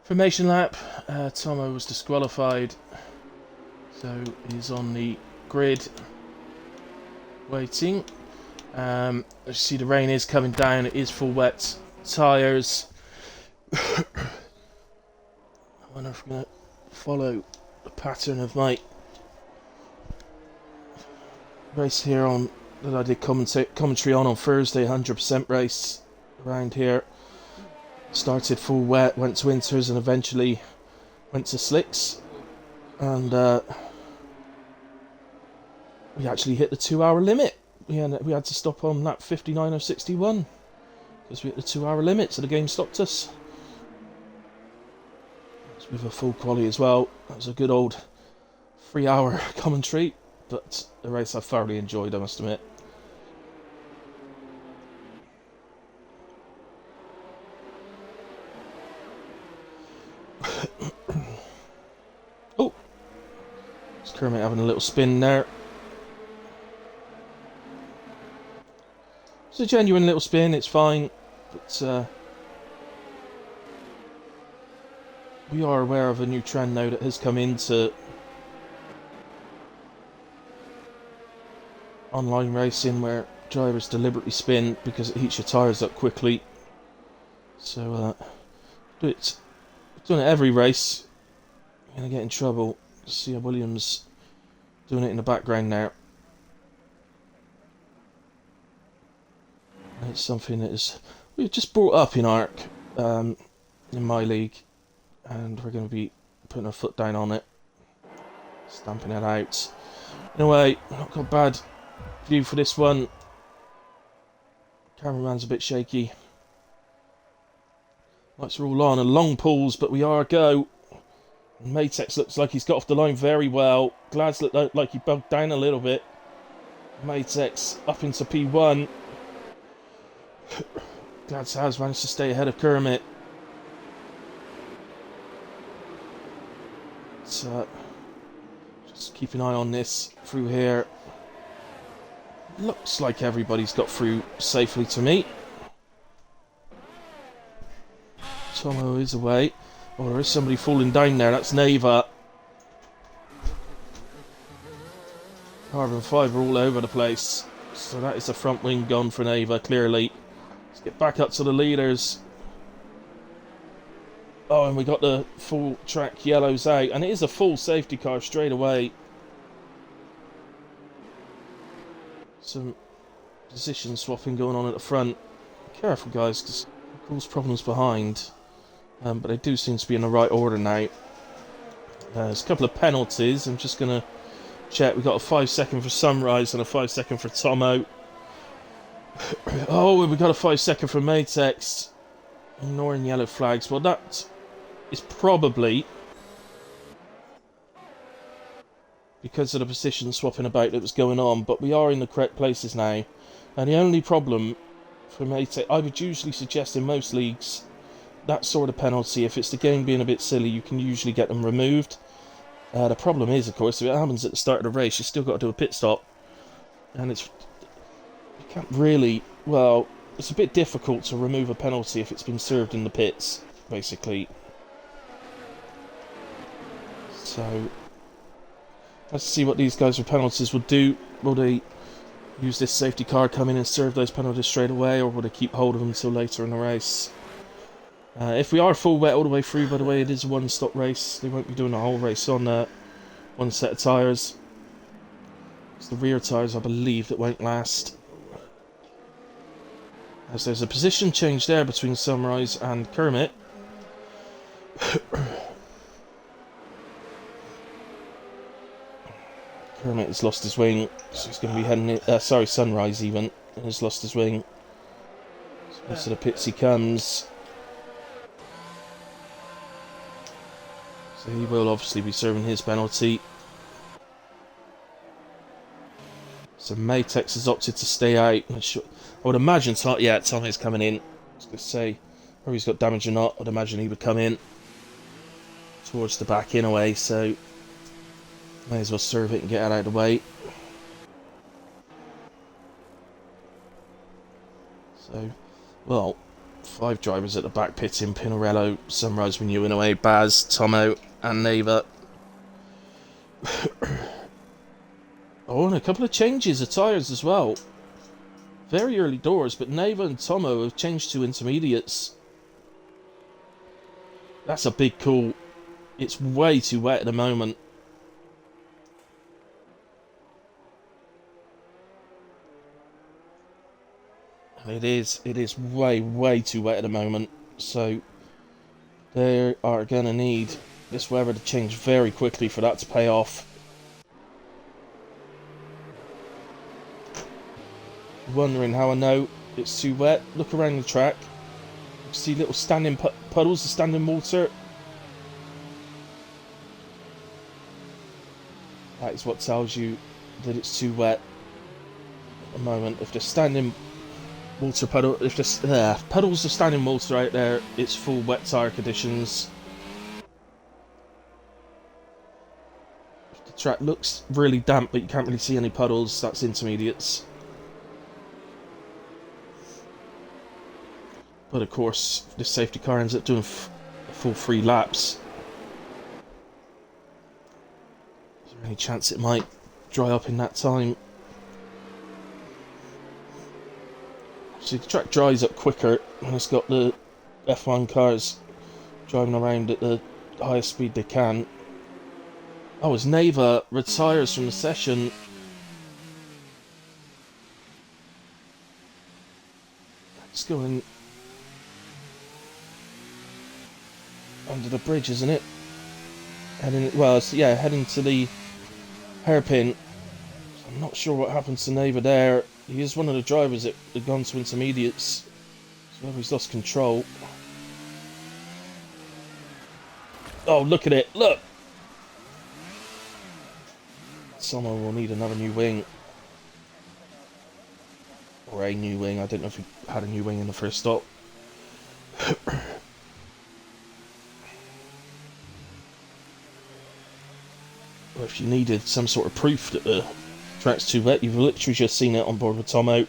formation lap. Tomo was disqualified, so he's on the grid waiting. As you see, the rain is coming down. It is full wet tyres. I wonder if I'm going to follow the pattern of my race here on that I did commentary on Thursday. 100% race around here. Started full wet, went to winters, and eventually went to slicks. And we actually hit the 2-hour limit. We had to stop on lap 59 of 61 because we hit the 2-hour limit, so the game stopped us. It's with a full quali as well. That was a good old 3-hour commentary, but the race I thoroughly enjoyed, I must admit. Oh, it's Kermit having a little spin there. It's a genuine little spin, it's fine, but we are aware of a new trend now that has come into online racing where drivers deliberately spin because it heats your tyres up quickly. So we've done it every race. You're going to get in trouble. See Williams doing it in the background now. And it's something that we've just brought up in ARC, in my league, and we're going to be putting our foot down on it, stamping it out. Anyway, not got a bad view for this one. Cameraman's a bit shaky. Lights are all on and long pulls, but we are a go. And Matex looks like he's got off the line very well. Glads look like he bugged down a little bit. Matex up into P1. Glads has managed to stay ahead of Kermit. So, just keep an eye on this through here. Looks like everybody's got through safely to me. Tomo is away. Oh, there is somebody falling down there. That's Neva. Carbon fibre all over the place. So that is the front wing gone for Neva, clearly. Let's get back up to the leaders. Oh, and we got the full track yellows out. And it is a full safety car straight away. Some position swapping going on at the front. Be careful, guys, because it causes problems behind. But they do seem to be in the right order now. There's a couple of penalties. I'm just going to check. We've got a 5-second for Sunrise and a 5-second for Tomo. Oh, we got a 5-second for Matex. Ignoring yellow flags. Well, that is probably because of the position swapping about that was going on. But we are in the correct places now. And the only problem for Matex, I would usually suggest in most leagues, that sort of penalty, if it's the game being a bit silly, you can usually get them removed. The problem is, of course, if it happens at the start of the race, you still got to do a pit stop. And you can't really, well, it's a bit difficult to remove a penalty if it's been served in the pits, basically. So, let's see what these guys with penalties will do. Will they use this safety car, come in and serve those penalties straight away, or will they keep hold of them until later in the race? If we are full wet all the way through, by the way, it is a one-stop race. They won't be doing the whole race on one set of tyres. It's the rear tyres, I believe, that won't last. As there's a position change there between Sunrise and Kermit. Kermit has lost his wing, so he's going to be heading in, sorry, Sunrise even has lost his wing. So to the pits he comes. So he will obviously be serving his penalty. So Matex has opted to stay out. I would imagine, Tommy's coming in. I was going to say, whether he's got damage or not, I'd imagine he would come in towards the back in a way, so may as well serve it and get it out of the way. So, well, 5 drivers at the back pitting: Pinarello, Sunrise, Renew in away, Baz, Tomo, and Neva. Oh, and a couple of changes of tyres as well. Very early doors, but Neva and Tomo have changed to intermediates. That's a big call. It's way too wet at the moment. It is way too wet at the moment. So they are going to need this weather to change very quickly for that to pay off. Wondering how I know it's too wet? Look around the track. You see little standing puddles of standing water. That is what tells you that it's too wet at the moment. If there's standing water puddle, if there's puddles of standing water out there, it's full wet tyre conditions. If the track looks really damp but you can't really see any puddles, that's intermediates. But of course, if this safety car ends up doing a full 3 laps, is there any chance it might dry up in that time? See, the track dries up quicker when it's got the F1 cars driving around at the highest speed they can. Oh, as Neva retires from the session. It's going under the bridge, isn't it? Heading, well, yeah, heading to the hairpin. I'm not sure what happens to Neva there. He is one of the drivers that had gone to intermediates, so whether he's lost control. Oh, look at it! Look! Someone will need another new wing. Or a new wing. I don't know if he had a new wing in the first stop. Or if you needed some sort of proof that the track's too wet, you've literally just seen it on board with Tomo.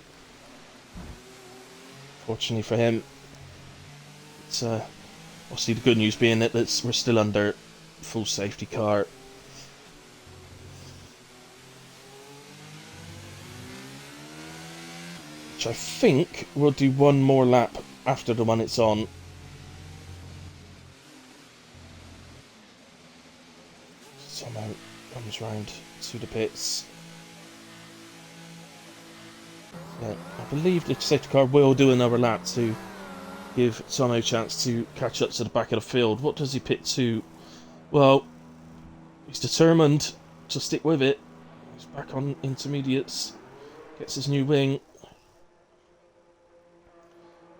Fortunately for him, it's obviously the good news being that we're still under full safety car. Which I think we'll do one more lap after the one it's on. Tomo comes round to the pits. Yeah, I believe the safety car will do another lap to give Tomo a chance to catch up to the back of the field. What does he pit to? Well, he's determined to stick with it. He's back on intermediates. Gets his new wing.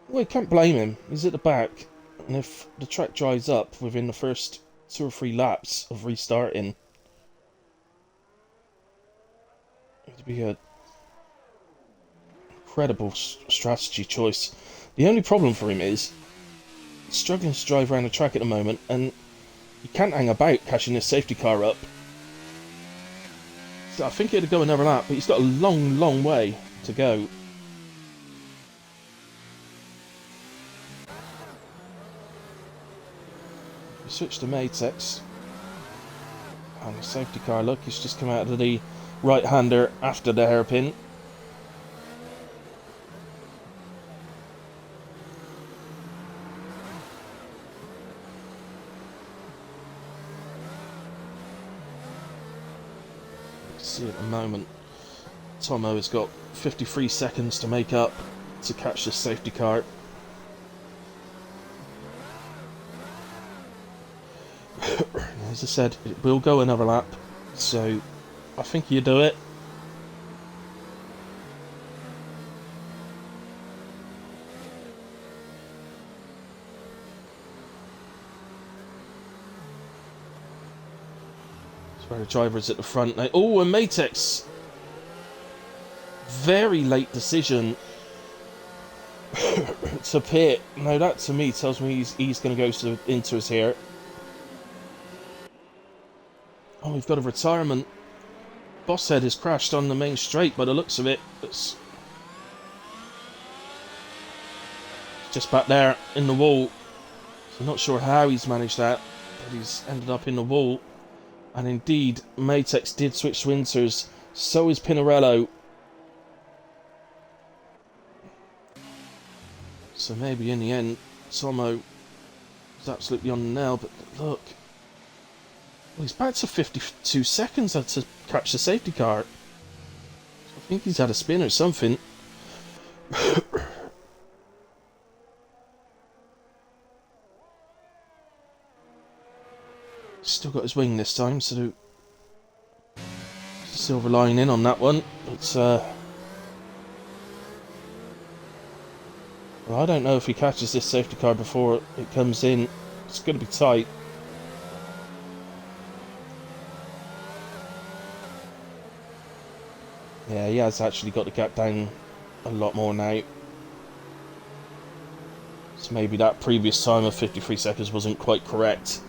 Well, you can't blame him. He's at the back. And if the track dries up within the first 2 or 3 laps of restarting, it'd be a incredible strategy choice. The only problem for him is he's struggling to drive around the track at the moment, and he can't hang about catching this safety car up. So I think he'd go another lap, but he's got a long way to go. We switch to Matex, and the safety car, look, he's just come out of the right-hander after the hairpin. See at the moment, Tomo has got 53 seconds to make up to catch this safety car. As I said, it will go another lap, so I think you do it. Where the driver is at the front now. Oh, and Matex. Very late decision to pit. Now that to me tells me he's going to go into us here. Oh, we've got a retirement. Bosshead has crashed on the main straight by the looks of it. just back there in the wall. So not sure how he's managed that, but he's ended up in the wall. And indeed, Matex did switch to Inters. So is Pinarello. So maybe in the end, Tomo was absolutely on the nail. But look, well, he's back to 52 seconds to catch the safety car. I think he's had a spin or something. Still got his wing this time, so silver lining on that one. But well, I don't know if he catches this safety car before it comes in. It's going to be tight. Yeah, he has actually got the gap down a lot more now. So maybe that previous time of 53 seconds wasn't quite correct.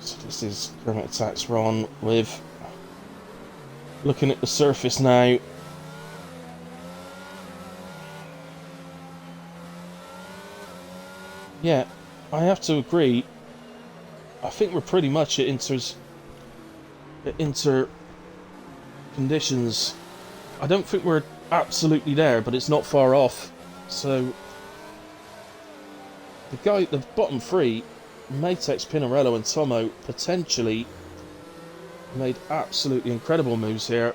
So this is Granite Attack's Ron with looking at the surface now. Yeah, I have to agree. I think we're pretty much at inter conditions. I don't think we're absolutely there, but it's not far off. So the bottom three, Matex, Pinarello and Tomo, potentially made absolutely incredible moves here.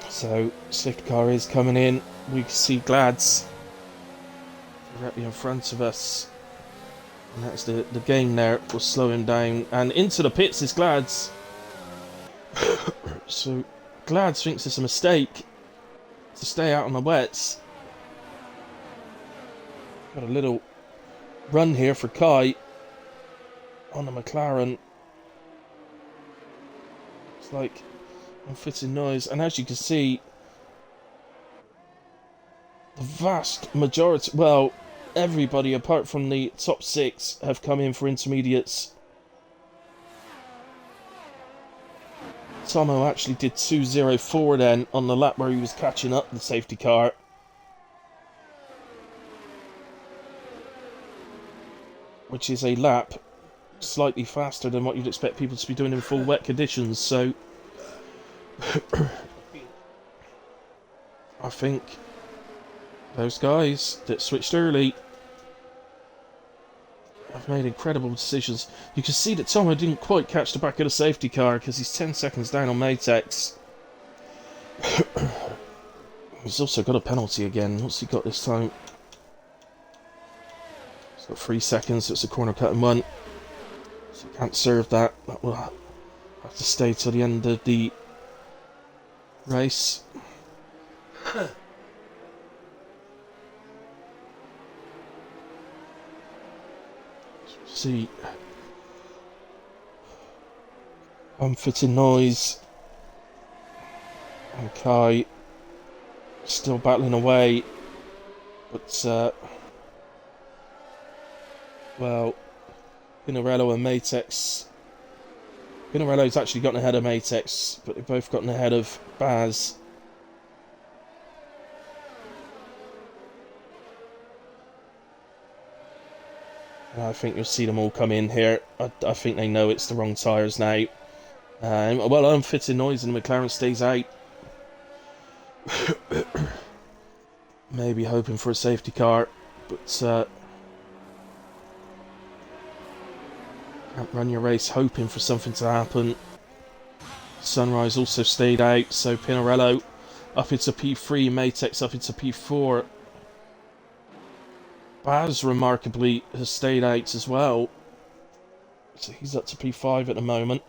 So, safety car is coming in. We can see Glads directly in front of us. And that's the game there. Will slow him down. And into the pits is Glads. So, Glads thinks it's a mistake to stay out on the wets. Got a little run here for Kai on the McLaren. It's like unfitting noise, and as you can see, the vast majority, well, everybody apart from the top 6 have come in for intermediates. Tomo actually did 2.04 then on the lap where he was catching up the safety car. Which is a lap slightly faster than what you'd expect people to be doing in full wet conditions, so I think those guys that switched early have made incredible decisions. You can see that Tomo didn't quite catch the back of the safety car because he's 10 seconds down on Matex. He's also got a penalty again. What's he got this time? He's got 3 seconds. It's a corner cut and 1. So he can't serve that. That will have to stay till the end of the race. See, unfitting noise, and Kai still battling away, but well, Pinarello and Matex. Pinarello's actually gotten ahead of Matex, but they've both gotten ahead of Baz. And I think you'll see them all come in here. I think they know it's the wrong tyres now. Well, unfitting noise and the McLaren stays out. Maybe hoping for a safety car, but can't run your race hoping for something to happen. Sunrise also stayed out, so Pinarello up into P3, Matex up into P4. Baz remarkably has stayed out as well, so he's up to P5 at the moment.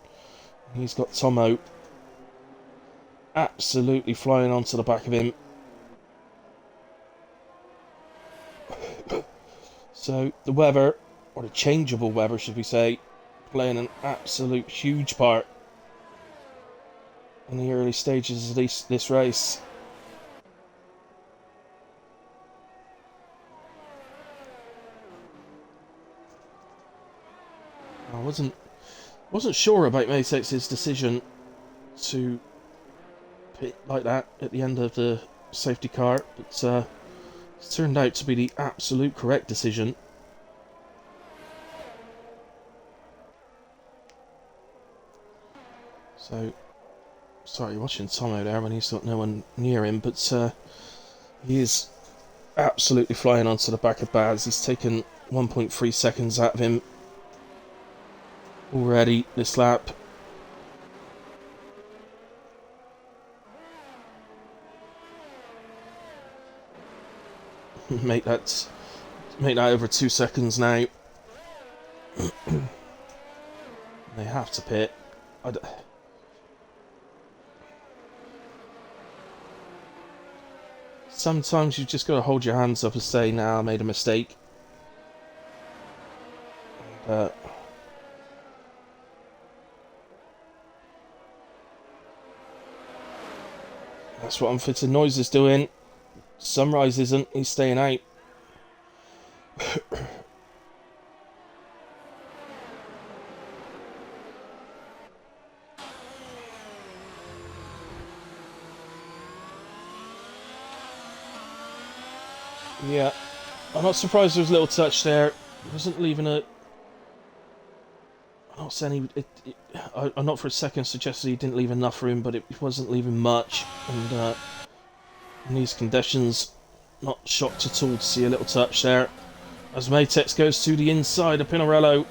He's got Tomo absolutely flying onto the back of him. So the weather or the changeable weather, should we say, playing an absolute huge part in the early stages of this race. I wasn't sure about Matex's decision to pit like that at the end of the safety car, but it's turned out to be the absolute correct decision. So, sorry, watching Tomo there when he's got no one near him, but he is absolutely flying onto the back of Baz. He's taken 1.3 seconds out of him already this lap. Make that over 2 seconds now. They have to pit. Sometimes you've just got to hold your hands up and say, "Nah, I made a mistake." And, that's what Unfitted Noise is doing. Sunrise isn't. He's staying out. Yeah, I'm not surprised there was a little touch there. He wasn't leaving a... I'm not saying I'm not for a second suggested he didn't leave enough room, but it wasn't leaving much. And in these conditions, not shocked at all to see a little touch there. As Matex goes to the inside of Pinarello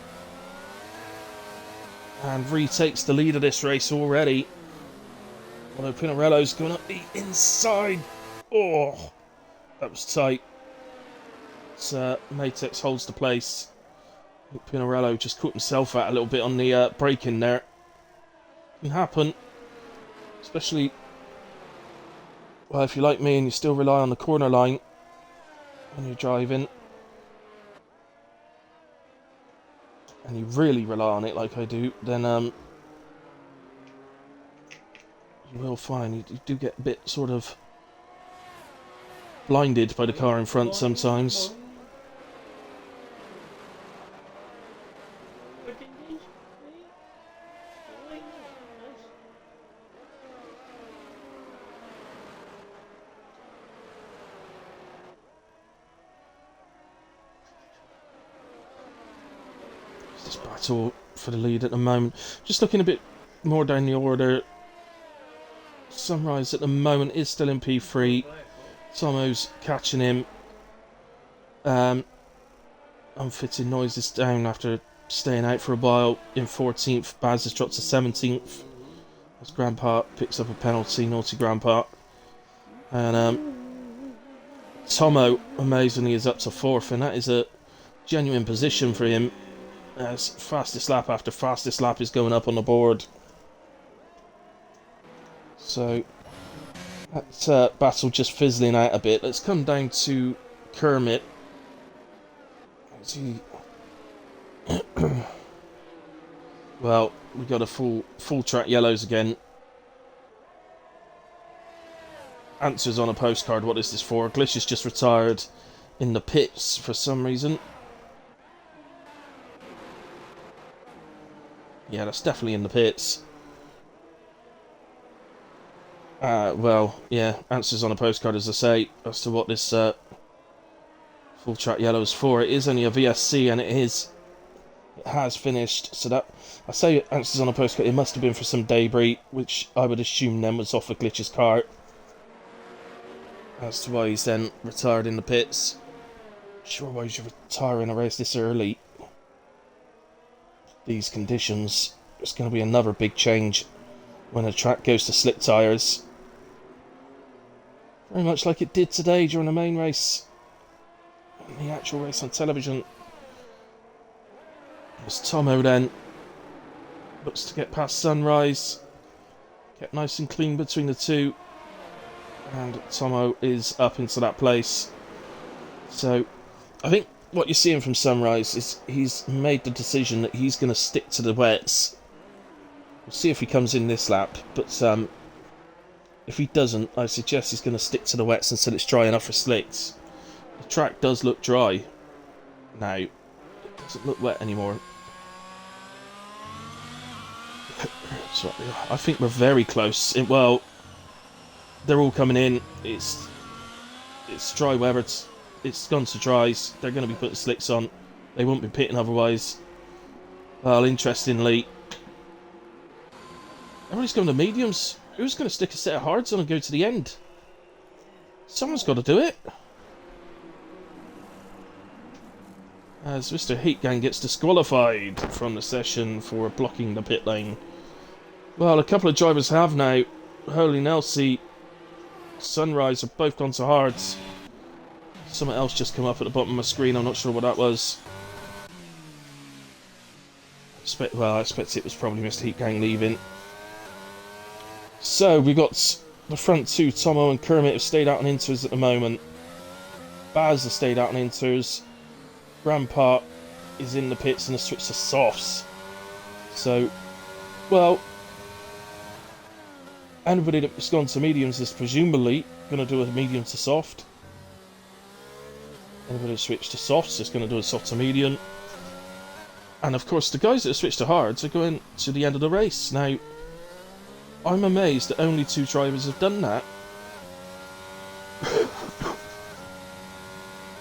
and retakes the lead of this race already. Although Pinarello's going up the inside. Oh, that was tight. Matex holds the place. I think Pinarello just caught himself out a little bit on the braking there. Can happen, especially, well, if you're like me and you still rely on the corner line when you're driving, and you really rely on it like I do, then you will find you do get a bit sort of blinded by the car in front sometimes. This battle for the lead at the moment. Just looking a bit more down the order. Sunrise at the moment is still in P3. Tomo's catching him. Unfitted Noise is down after staying out for a while in 14th. Baz has dropped to 17th. As Grandpa picks up a penalty, naughty Grandpa. And Tomo, amazingly, is up to 4th, and that is a genuine position for him, as fastest lap after fastest lap is going up on the board. So that battle just fizzling out a bit. Let's come down to Kermit. Well, we got a full track yellows again. Answers on a postcard. What is this for? Glitch is just retired in the pits for some reason. Yeah, that's definitely in the pits. Well, yeah, answers on a postcard, as I say, as to what this full track yellow is for. It is only a VSC, and it has finished. So that, I say answers on a postcard, it must have been for some debris, which I would assume then was off of Glitch's car. As to why he's then retired in the pits. Sure, why he's retiring a race this early. These conditions, there's going to be another big change when the track goes to slick tyres. Very much like it did today during the main race. And the actual race on television. As Tomo then looks to get past Sunrise. Get nice and clean between the two. And Tomo is up into that place. So, I think what you're seeing from Sunrise is he's made the decision that he's going to stick to the wets. We'll see if he comes in this lap, but if he doesn't, I suggest he's going to stick to the wets until it's dry enough for slicks. The track does look dry now. It doesn't look wet anymore. So, I think we're very close. Well, they're all coming in. It's dry weather. It's gone to dries. They're going to be putting slicks on. They won't be pitting otherwise. Well, interestingly, everybody's going to mediums. Who's going to stick a set of hards on and go to the end? Someone's got to do it. As Mr. Heatgang gets disqualified from the session for blocking the pit lane. Well, a couple of drivers have now. Holy Nelsie, Sunrise have both gone to hards. Something else just come up at the bottom of my screen. I'm not sure what that was. I expect it was probably Mr. Heatgang leaving. So, we've got the front two. Tomo and Kermit have stayed out on inters at the moment. Baz has stayed out on inters. Grandpa is in the pits and has switched to softs. So, well, anybody that's gone to mediums is presumably going to do a medium to soft. Anybody who switched to softs is going to do a soft to medium. And of course, the guys that have switched to hards are going to the end of the race. Now, I'm amazed that only 2 drivers have done that.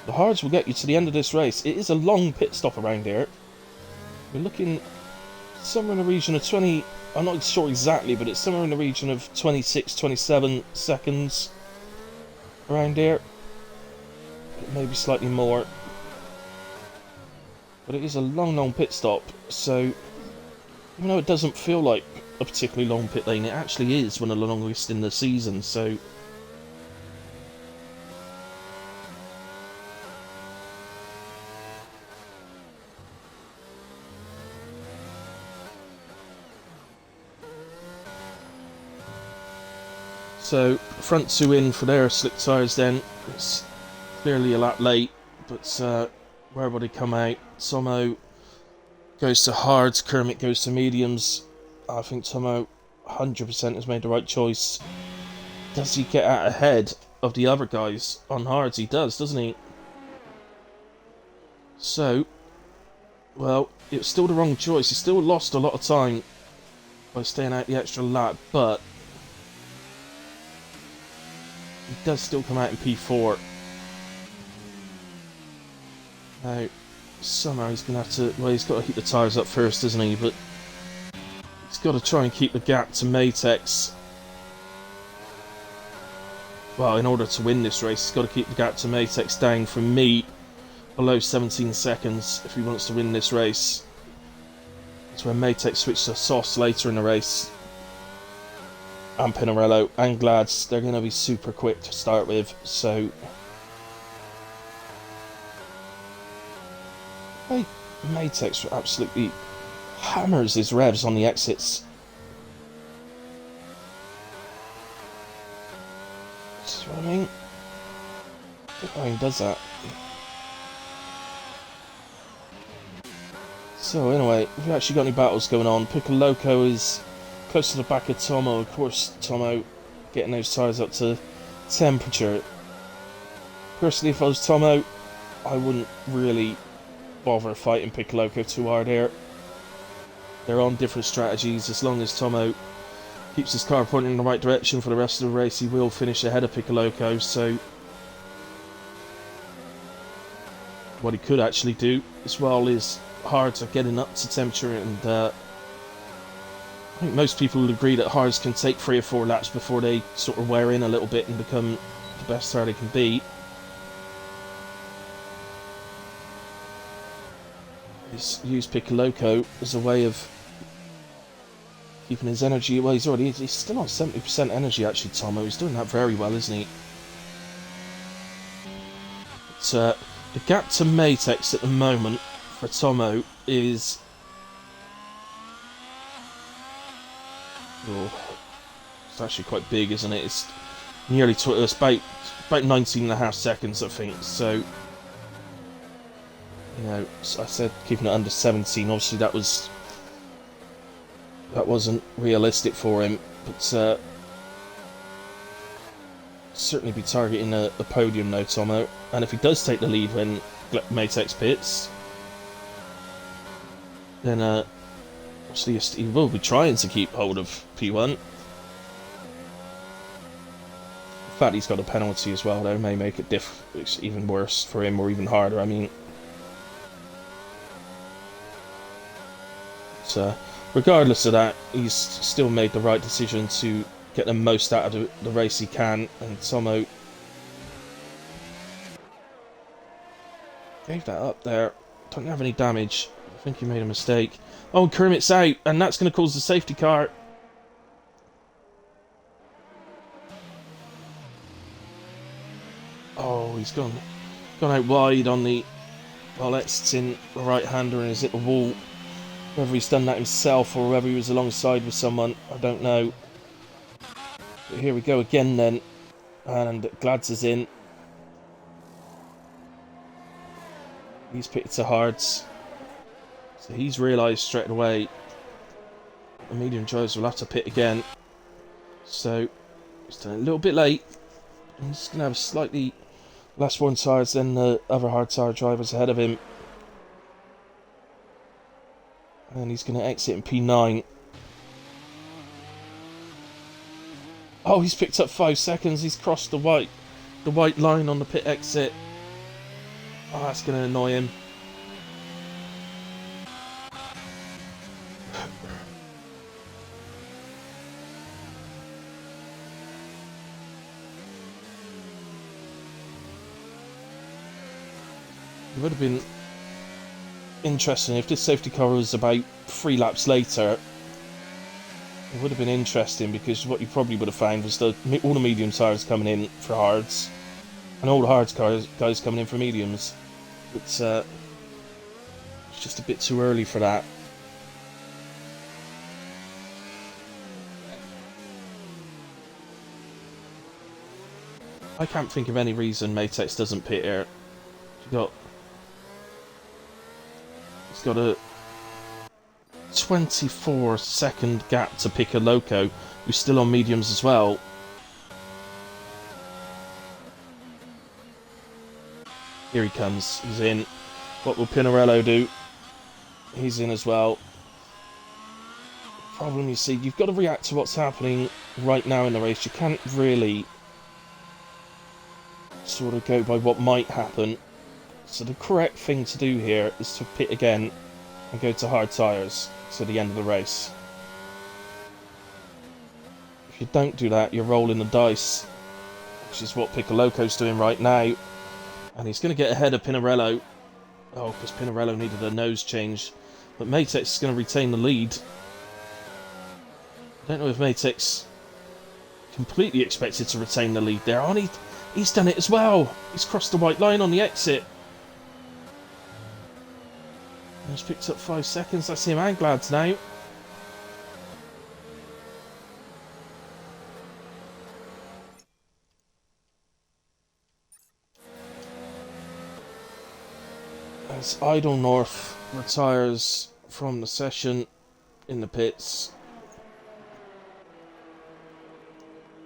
The hards will get you to the end of this race. It is a long pit stop around here. We're looking somewhere in the region of 20... I'm not sure exactly, but it's somewhere in the region of 26, 27 seconds around here. Maybe slightly more. But it is a long, long pit stop. So, even though it doesn't feel like a particularly long pit lane, it actually is one of the longest in the season. So, front 2 in for their slick tyres then. It's clearly a lap late, but where will they come out? Tomo goes to hards, Kermit goes to mediums. I think Tomo 100% has made the right choice. Does he get out ahead of the other guys on hards? He does, doesn't he? So, well, it was still the wrong choice. He still lost a lot of time by staying out the extra lap, but he does still come out in P4. Now, somehow he's going to have to... Well, he's got to heat the tyres up first, isn't he? But he's got to try and keep the gap to Matex. Well, in order to win this race, he's got to keep the gap to Matex down from me below 17 seconds if he wants to win this race. That's when Matex switched to Sauce later in the race. And Pinarello and Glads, they're going to be super quick to start with, so... Matex absolutely hammers his revs on the exits. See what I mean? I don't know how he does that. So anyway, we've actually got any battles going on. Piccoloco is close to the back of Tomo. Of course, Tomo getting those tyres up to temperature. Personally, if I was Tomo, I wouldn't really bother fighting Piccoloco too hard here. They're on different strategies. As long as Tomo keeps his car pointing in the right direction for the rest of the race, he will finish ahead of Piccoloco. So what he could actually do as well is hards are getting up to temperature, and I think most people would agree that hards can take 3 or 4 laps before they sort of wear in a little bit and become the best car they can be. Use Piccoloco as a way of keeping his energy. Well, he's still on 70% energy actually, Tomo. He's doing that very well, isn't he? But, the gap to Matex at the moment for Tomo is... Oh, it's actually quite big, isn't it? It's nearly... It's about 19.5 seconds, I think, so... You know, I said keeping it under 17. Obviously, that wasn't realistic for him, but certainly be targeting a podium now, Tomo. And if he does take the lead when Matex pits, then obviously he will be trying to keep hold of P1. The fact he's got a penalty as well, though, may make it even worse for him, or even harder. I mean, so regardless of that, he's still made the right decision to get the most out of the race he can, and Tomo gave that up there. Don't have any damage. I think he made a mistake. Oh, and Kermit's out, and that's going to cause the safety car. Oh, he's gone out wide on the in the right-hander and is hit the wall. Whether he's done that himself or whether he was alongside with someone, I don't know. But here we go again then, and Glads is in. He's picked to hards, so he's realised straight away the medium drivers will have to pit again. So he's done it a little bit late. He's going to have slightly less one tyres than the other hard tyre drivers ahead of him. And he's going to exit in P9. Oh, he's picked up 5 seconds. He's crossed the white line on the pit exit. Oh, that's going to annoy him. It would have been interesting if this safety car was about 3 laps later. It would have been interesting, because what you probably would have found was all the medium tyres coming in for hards, and all the hards guys coming in for mediums. But it's just a bit too early for that. I can't think of any reason Matex doesn't pit here. He's got a 24-second gap to pick a Loco, who's still on mediums as well. Here he comes. He's in. What will Pinarello do? He's in as well. Problem, you see, you've got to react to what's happening right now in the race. You can't really sort of go by what might happen. So the correct thing to do here is to pit again and go to hard tyres to the end of the race. If you don't do that, you're rolling the dice, which is what Piccoloco's doing right now. And he's going to get ahead of Pinarello. Oh, because Pinarello needed a nose change. But Matex is going to retain the lead. I don't know if Matex completely expected to retain the lead there. Oh, he's done it as well. He's crossed the white line on the exit. He's picked up 5 seconds. That's him and Glads now. As Idle North retires from the session in the pits.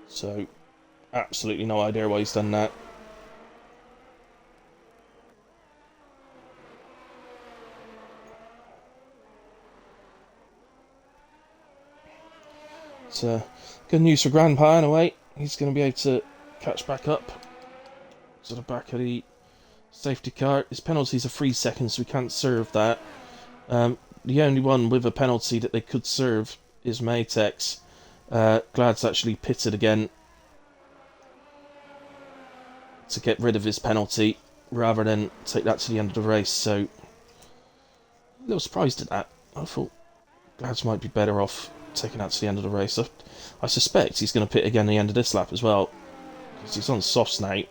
So, absolutely no idea why he's done that. It's good news for Grandpa in a way. He's going to be able to catch back up to the back of the safety car. His penalties are 3 seconds, so we can't serve that. The only one with a penalty that they could serve is Matex. Glad's actually pitted again to get rid of his penalty rather than take that to the end of the race, so a little surprised at that. I thought Glad's might be better off taking that to the end of the race. I suspect he's going to pit again at the end of this lap as well, because he's on softs now,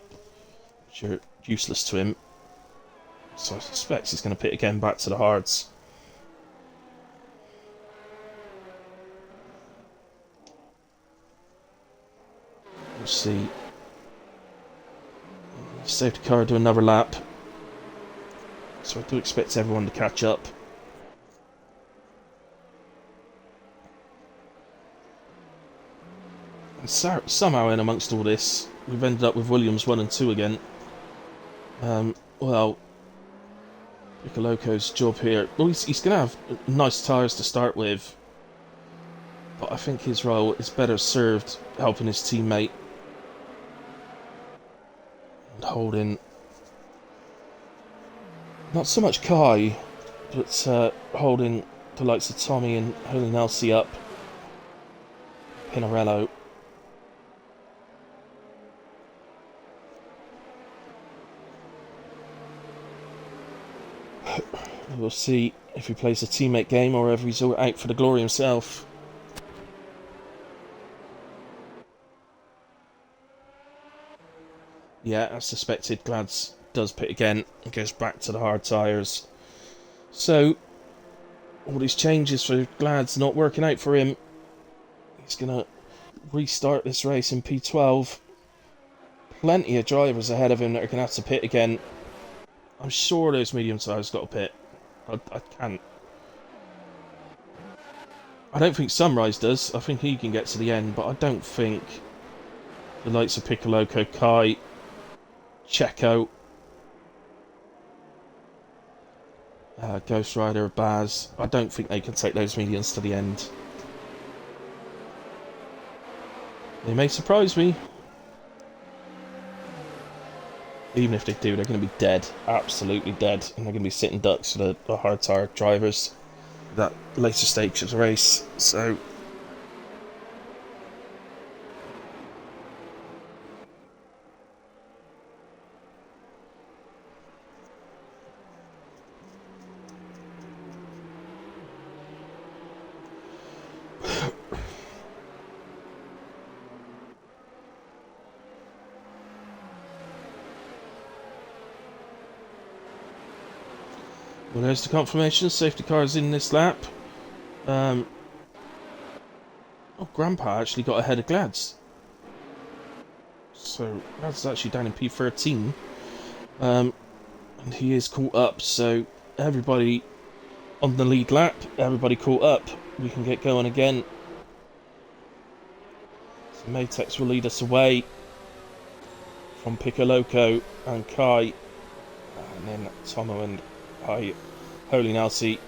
which are useless to him. So I suspect he's going to pit again back to the hards. We'll see. Safety car do another lap. So I do expect everyone to catch up. And somehow in amongst all this, we've ended up with Williams 1 and 2 again. Well, Picoloco's job here... Well, he's going to have nice tyres to start with. But I think his role is better served helping his teammate. And holding... Not so much Kai, but holding the likes of Tommy and holding Elsie up. Pinarello. We'll see if he plays a teammate game or if he's out for the glory himself. Yeah, as suspected, Glads does pit again and goes back to the hard tyres. So, all these changes for Glads not working out for him. He's going to restart this race in P12. Plenty of drivers ahead of him that are going to have to pit again. I'm sure those medium tyres got to pit. I can't. I don't think Sunrise does. I think he can get to the end, but I don't think the likes of Picoloco, Kai, Checo, Ghost Rider, Baz, I don't think they can take those mediums to the end. They may surprise me. Even if they do, they're going to be dead. Absolutely dead. And they're going to be sitting ducks for the hard tyre drivers. That later stage of the race. So... Well, there's the confirmation. Safety car is in this lap. Oh, Grandpa actually got ahead of Glads. So, Glads is actually down in P13. And he is caught up, so everybody on the lead lap, everybody caught up. We can get going again. So Matex will lead us away from Picoloco and Kai. And then Tomo and Holy Nelsie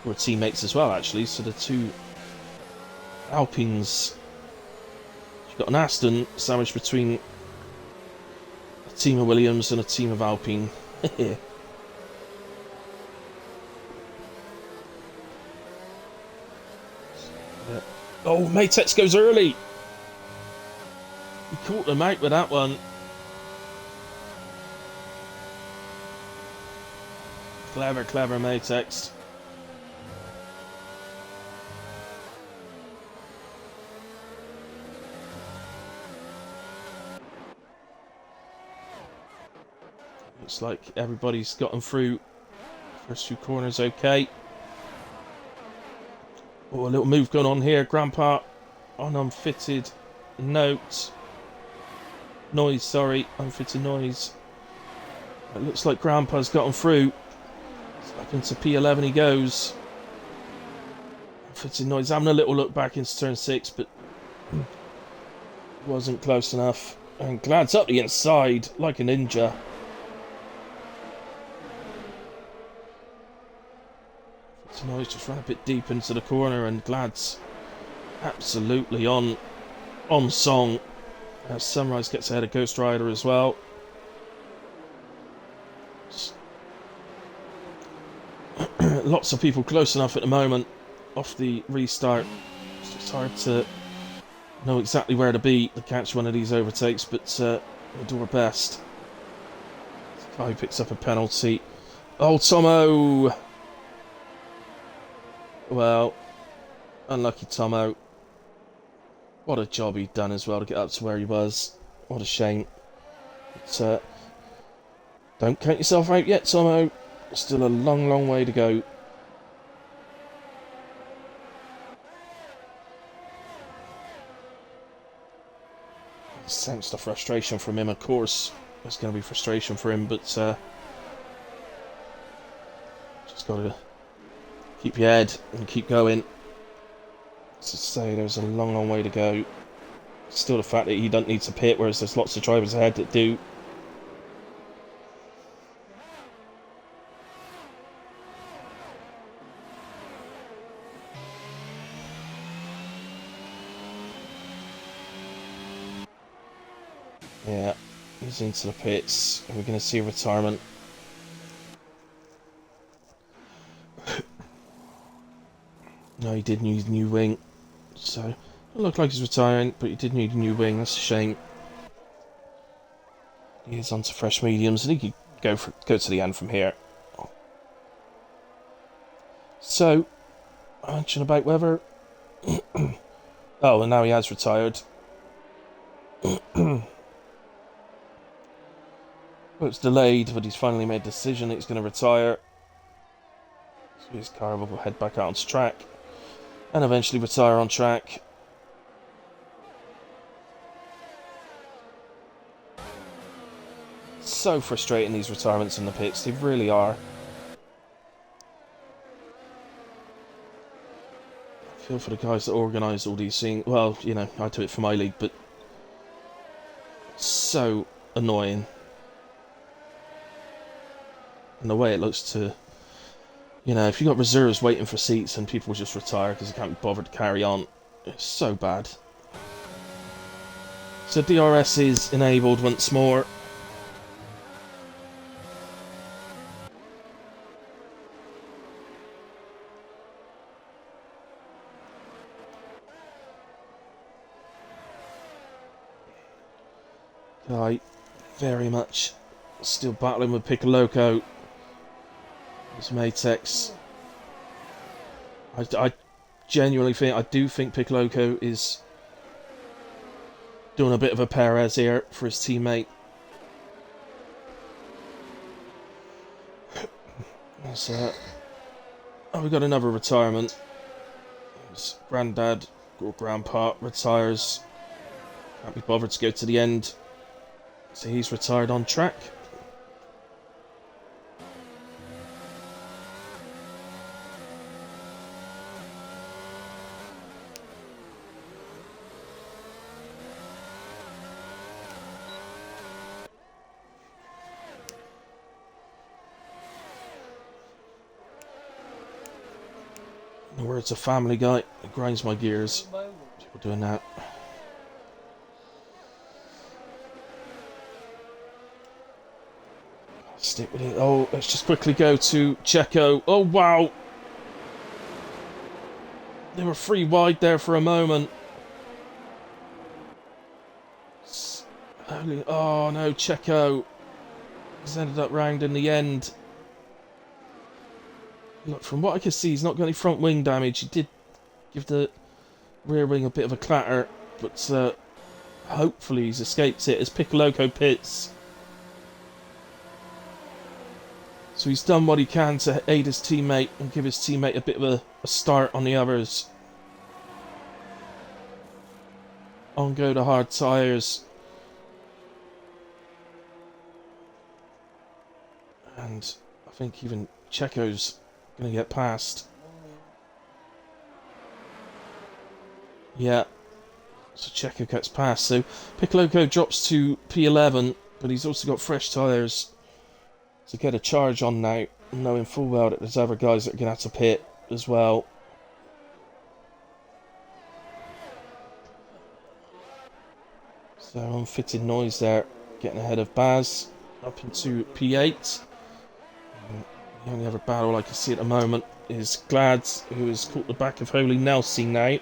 were teammates as well, actually. So the two Alpines, you've got an Aston sandwiched between a team of Williams and a team of Alpine. Oh, Matex goes early. He caught them out with that one. Clever, clever Matex. Looks like everybody's gotten through first few corners okay. Oh, a little move going on here. Grandpa on unfitted noise, sorry. Unfitted noise. It looks like Grandpa's gotten through. Back into P11 he goes. Unfitted noise. Having a little look back into turn 6, but wasn't close enough. And Glad's up the inside like a ninja. Unfitted noise just ran a bit deep into the corner, and Glad's absolutely on song. As Sunrise gets ahead of Ghost Rider as well. Lots of people close enough at the moment off the restart. It's hard to know exactly where to be to catch one of these overtakes, but we'll do our best. Kai picks up a penalty. Oh, Tomo! Well, unlucky Tomo. What a job he'd done as well to get up to where he was. What a shame. But, don't count yourself out yet, Tomo. Still a long, long way to go. Sense the frustration from him, of course. There's going to be frustration for him, but Just got to keep your head and keep going. As I say, there's a long, long way to go. Still the fact that he doesn't need to pit, whereas there's lots of drivers ahead that do. Yeah, he's into the pits. We're going to see a retirement. No, he did need a new wing. So, it doesn't look like he's retiring, but he did need a new wing. That's a shame. He is onto fresh mediums, and he could go to the end from here. So, I mentioned about whether... oh, and now he has retired. Well, it's delayed, but he's finally made a decision that he's going to retire. So his car will head back out onto track. And eventually retire on track. So frustrating, these retirements in the pits. They really are. I feel for the guys that organise all these things. Well, you know, I do it for my league, but... so annoying. And the way it looks to... you know, if you've got reserves waiting for seats and people just retire because they can't be bothered to carry on, it's so bad. So DRS is enabled once more. Guy, very much still battling with Piccoloco. His Matex. I genuinely think, I do think Piccoloco is doing a bit of a Perez here for his teammate. So, oh, we got another retirement. His granddad or grandpa retires. Can't be bothered to go to the end. So he's retired on track. In the words of Family Guy, it grinds my gears. People doing that. Stick with it. Oh, let's just quickly go to Checo. Oh, wow. They were 3 wide there for a moment. Oh, no, Checo. He's ended up round in the end. Look, from what I can see, he's not got any front wing damage. He did give the rear wing a bit of a clatter, but hopefully he's escaped it as Piccoloco pits. So he's done what he can to aid his teammate and give his teammate a bit of a start on the others. On go the hard tyres. And I think even Checo's going to get past. Yeah. So Checo gets past. So Piccoloco drops to P11, but he's also got fresh tyres to get a charge on now, knowing full well that there's other guys that are going to have to pit as well. So unfitted noise there, getting ahead of Baz, up into P8. The only other battle I can see at the moment is Glads, who has caught the back of Holy Nelson now.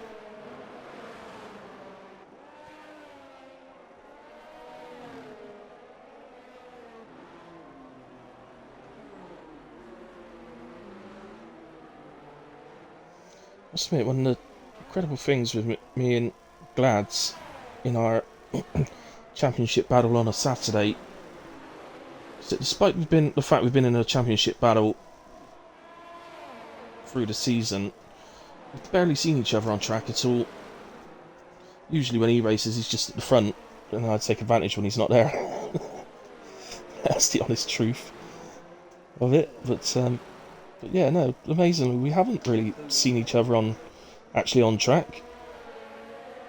I must admit, one of the incredible things with me and Glads in our championship battle on a Saturday is that despite the fact we've been in a championship battle through the season, we've barely seen each other on track at all. Usually when he races, he's just at the front, and I take advantage when he's not there. That's the honest truth of it. But But yeah, no, amazingly, we haven't really seen each other actually on track.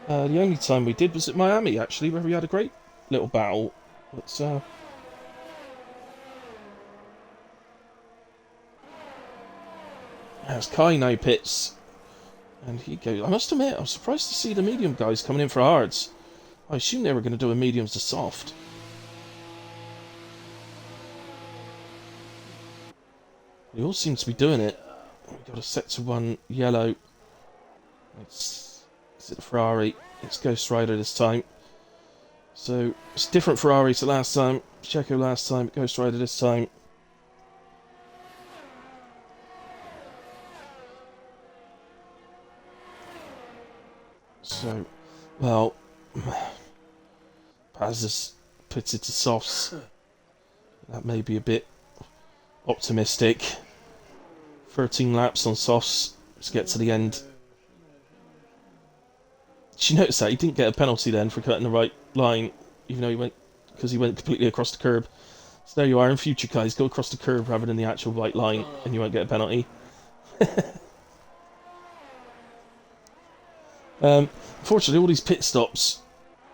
The only time we did was at Miami, actually, where we had a great little battle. But, as Kai now pits, and he goes, I must admit, I was surprised to see the medium guys coming in for hards. I assumed they were going to do a mediums to soft. They all seem to be doing it. We've got a set to one yellow. Is it a Ferrari? It's Ghost Rider this time. So, it's different Ferrari to last time. Checo last time, Ghost Rider this time. So, well, Paz has put it to softs. That may be a bit optimistic. 13 laps on softs. Let's get to the end. Did you notice that? He didn't get a penalty then for cutting the right line, even though he went completely across the curb. So there you are, in future, guys, go across the curb rather than the actual white line, and you won't get a penalty. Unfortunately, all these pit stops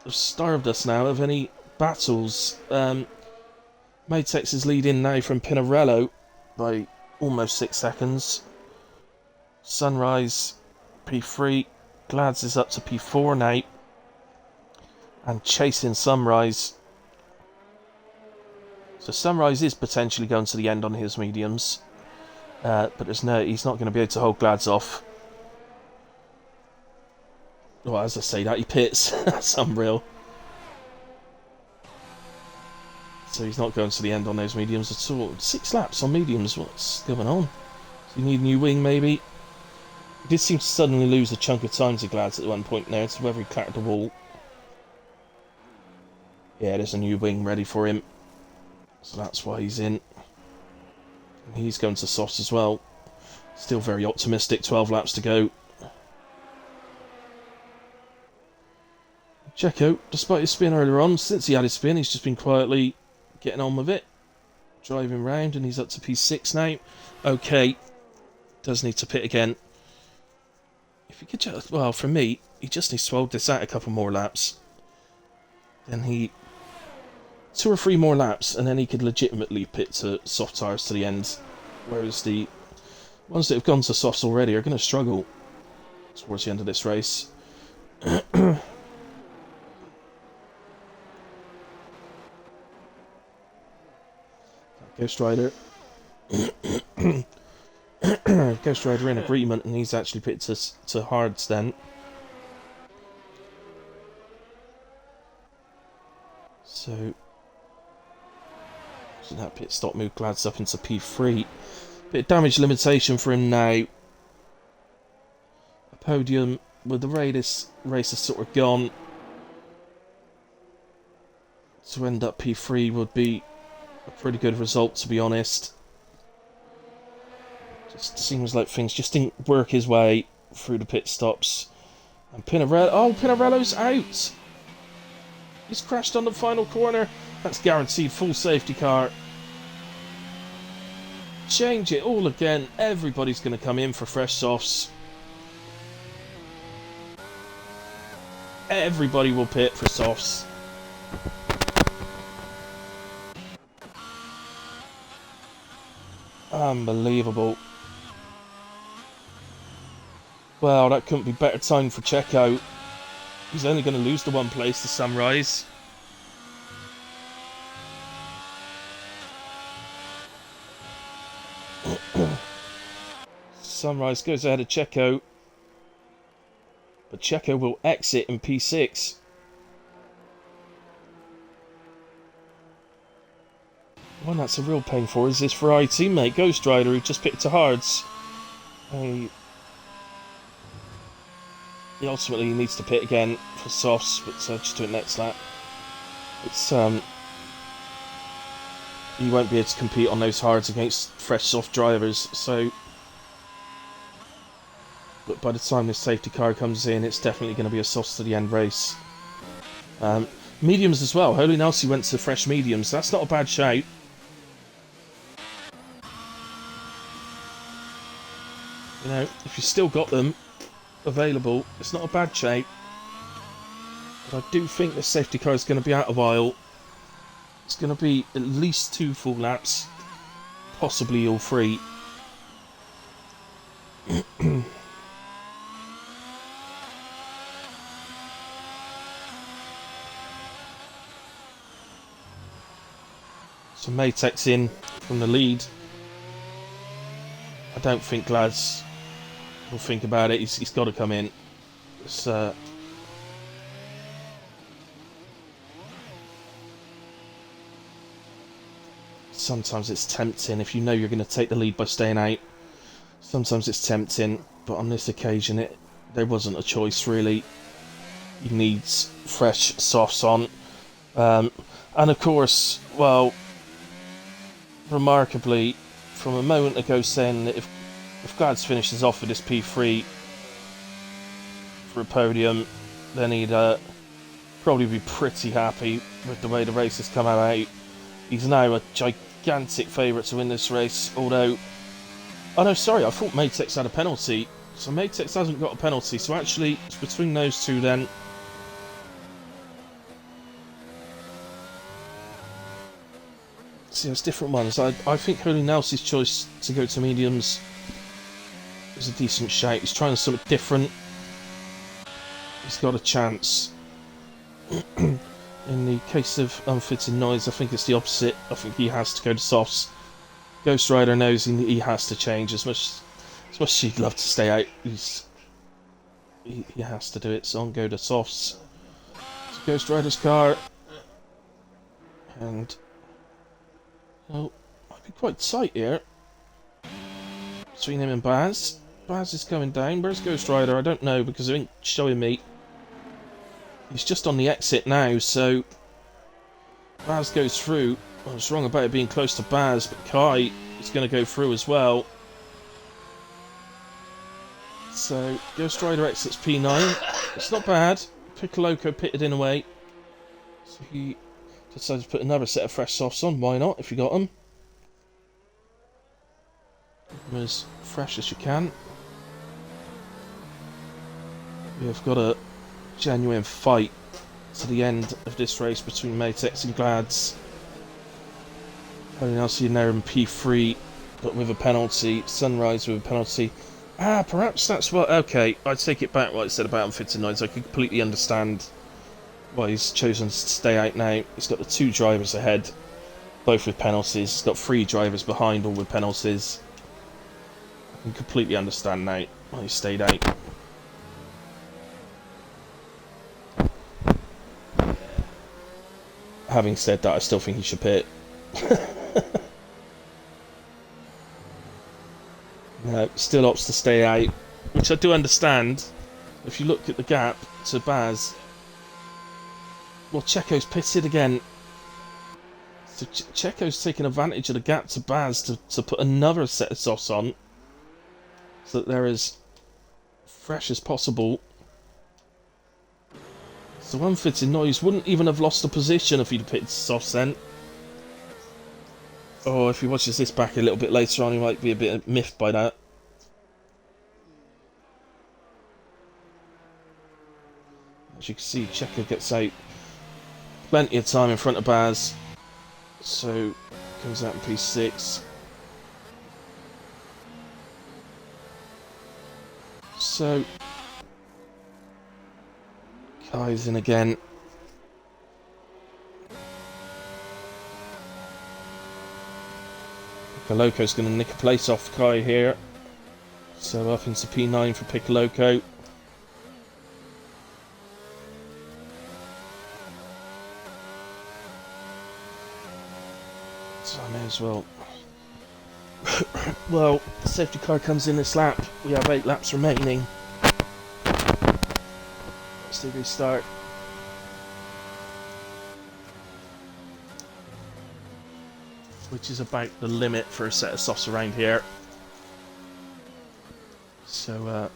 have starved us now of any battles. Matex is leading now from Pinarello by almost 6 seconds. Sunrise, P3. Glads is up to P4 now. And chasing Sunrise. So Sunrise is potentially going to the end on his mediums. But he's not going to be able to hold Glads off. Well, as I say that, he pits. That's unreal. So he's not going to the end on those mediums at all. 6 laps on mediums, what's going on? So you need a new wing, maybe? He did seem to suddenly lose a chunk of time to Glads at one point there, so whether he clattered the wall. Yeah, there's a new wing ready for him. So that's why he's in. And he's going to softs as well. Still very optimistic, 12 laps to go. Checo, despite his spin earlier on, since he had his spin, he's just been quietly getting on with it. Driving round, and he's up to P6 now. Okay, does need to pit again. If he could just, well, for me, he just needs to hold this out a couple more laps. Then 2 or 3 more laps, and then he could legitimately pit to soft tyres to the end. Whereas the ones that have gone to softs already are going to struggle towards the end of this race. Ghost Rider. Ghost Rider in agreement, and he's actually pitted to hards then. So that pit stop move Glads up into P3. Bit of damage limitation for him now. A podium with the race is sort of gone. To end up P3 would be a pretty good result, to be honest. Just seems like things just didn't work his way through the pit stops. And Pinarello, oh, Pinarello's out! He's crashed on the final corner. That's guaranteed full safety car. Change it all again. Everybody's going to come in for fresh softs. Everybody will pit for softs. Unbelievable. Well, that couldn't be better time for Checo. He's only going to lose the one place to Sunrise. Sunrise goes ahead of Checo. But Checo will exit in P6. One that's a real pain for is this Ferrari teammate, Ghost Rider, who just picked to hards. He ultimately needs to pit again for softs, but just do it next lap. It's he won't be able to compete on those hards against fresh soft drivers, so but by the time this safety car comes in, it's definitely going to be a softs to the end race. Mediums as well. Holy Nelsie went to fresh mediums. That's not a bad shout. You know, if you've still got them available, it's not a bad shape. But I do think the safety car is going to be out a while. It's going to be at least 2 full laps, possibly all 3. So Matex in from the lead. I don't think Glads will think about it. He's got to come in. It's, sometimes it's tempting if you know you're going to take the lead by staying out. Sometimes it's tempting, but on this occasion there wasn't a choice really. He needs fresh softs on. And of course, well, remarkably, from a moment ago saying that if Glads finishes off with this P3 for a podium, then he'd probably be pretty happy with the way the race has come out. He's now a gigantic favourite to win this race, although... Oh no, sorry, I thought Matex had a penalty. So Matex hasn't got a penalty, so actually, it's between those two then. See, there's different ones. I think Holy Nelsie's choice to go to mediums is a decent shout. He's trying something different. He's got a chance. In the case of unfitting noise, I think it's the opposite. I think he has to go to softs. Ghost Rider knows he has to change as much as he'd love to stay out. He has to do it. So on go to softs. It's Ghost Rider's car, and well, might be quite tight here between him and Baz. Baz is coming down. Where's Ghost Rider? I don't know because it ain't showing me. He's just on the exit now, so Baz goes through. I was wrong about it being close to Baz, but Kai is going to go through as well. So Ghost Rider exits P9. It's not bad. Piccoloco pitted in away. So he decided to put another set of fresh softs on. Why not, if you got them? Keep them as fresh as you can. We have got a genuine fight to the end of this race between Matex and Glads. Holy Nelsie now in P3, but with a penalty. Sunrise with a penalty. Perhaps that's what... Okay, I take it back what I said about unfitting noise. I can completely understand why he's chosen to stay out now. He's got the 2 drivers ahead, both with penalties. He's got 3 drivers behind, all with penalties. I can completely understand now why he stayed out. Having said that, I still think he should pit. No, still opts to stay out, which I do understand. If you look at the gap to Baz, well, Checo's pitted again. So Checo's taking advantage of the gap to Baz to put another set of softs on, so that they're as fresh as possible. So unfitting noise wouldn't even have lost a position if he'd pitted softs then. Or if he watches this back a little bit later on, he might be a bit miffed by that. As you can see, Checo gets out plenty of time in front of Baz. So, comes out in P6. So, Kai's in again. Piccoloco's going to nick a place off Kai here. So up into P9 for Piccoloco. So I may as well... Well, the safety car comes in this lap. We have 8 laps remaining. Let's do restart. Which is about the limit for a set of softs around here. So,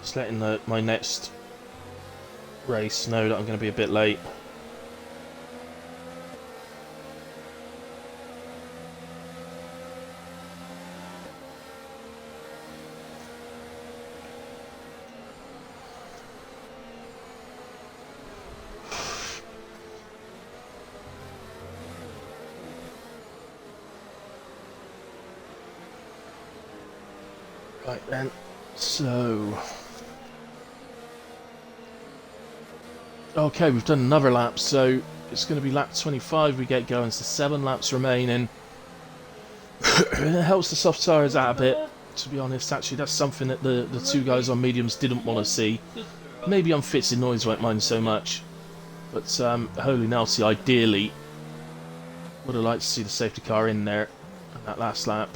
Just letting my next race know that I'm going to be a bit late. Right then, so... Okay, we've done another lap, so it's going to be lap 25 we get going, so 7 laps remaining. It helps the soft tyres out a bit, to be honest. Actually, that's something that the two guys on mediums didn't want to see. Maybe on Fitzy Noise won't mind so much, but Holy Nelsie ideally would have liked to see the safety car in there on that last lap.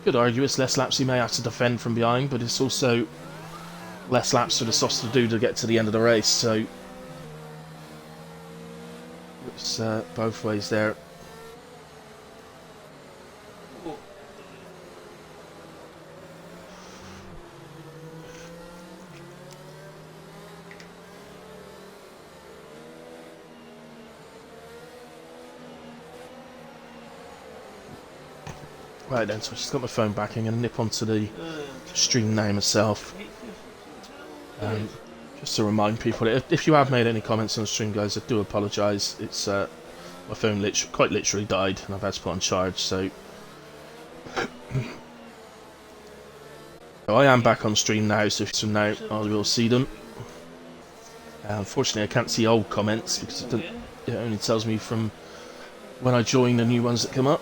Could argue it's less laps he may have to defend from behind, but it's also less laps for the softs to do to get to the end of the race, so it's both ways there. Right then, so I've just got my phone back. I'm going to nip onto the stream now myself. Just to remind people, if you have made any comments on the stream, guys, I do apologise. It's my phone quite literally died, and I've had to put on charge. So I am back on stream now. So from now, I will see them. Unfortunately, I can't see old comments because it only tells me from when I join the new ones that come up.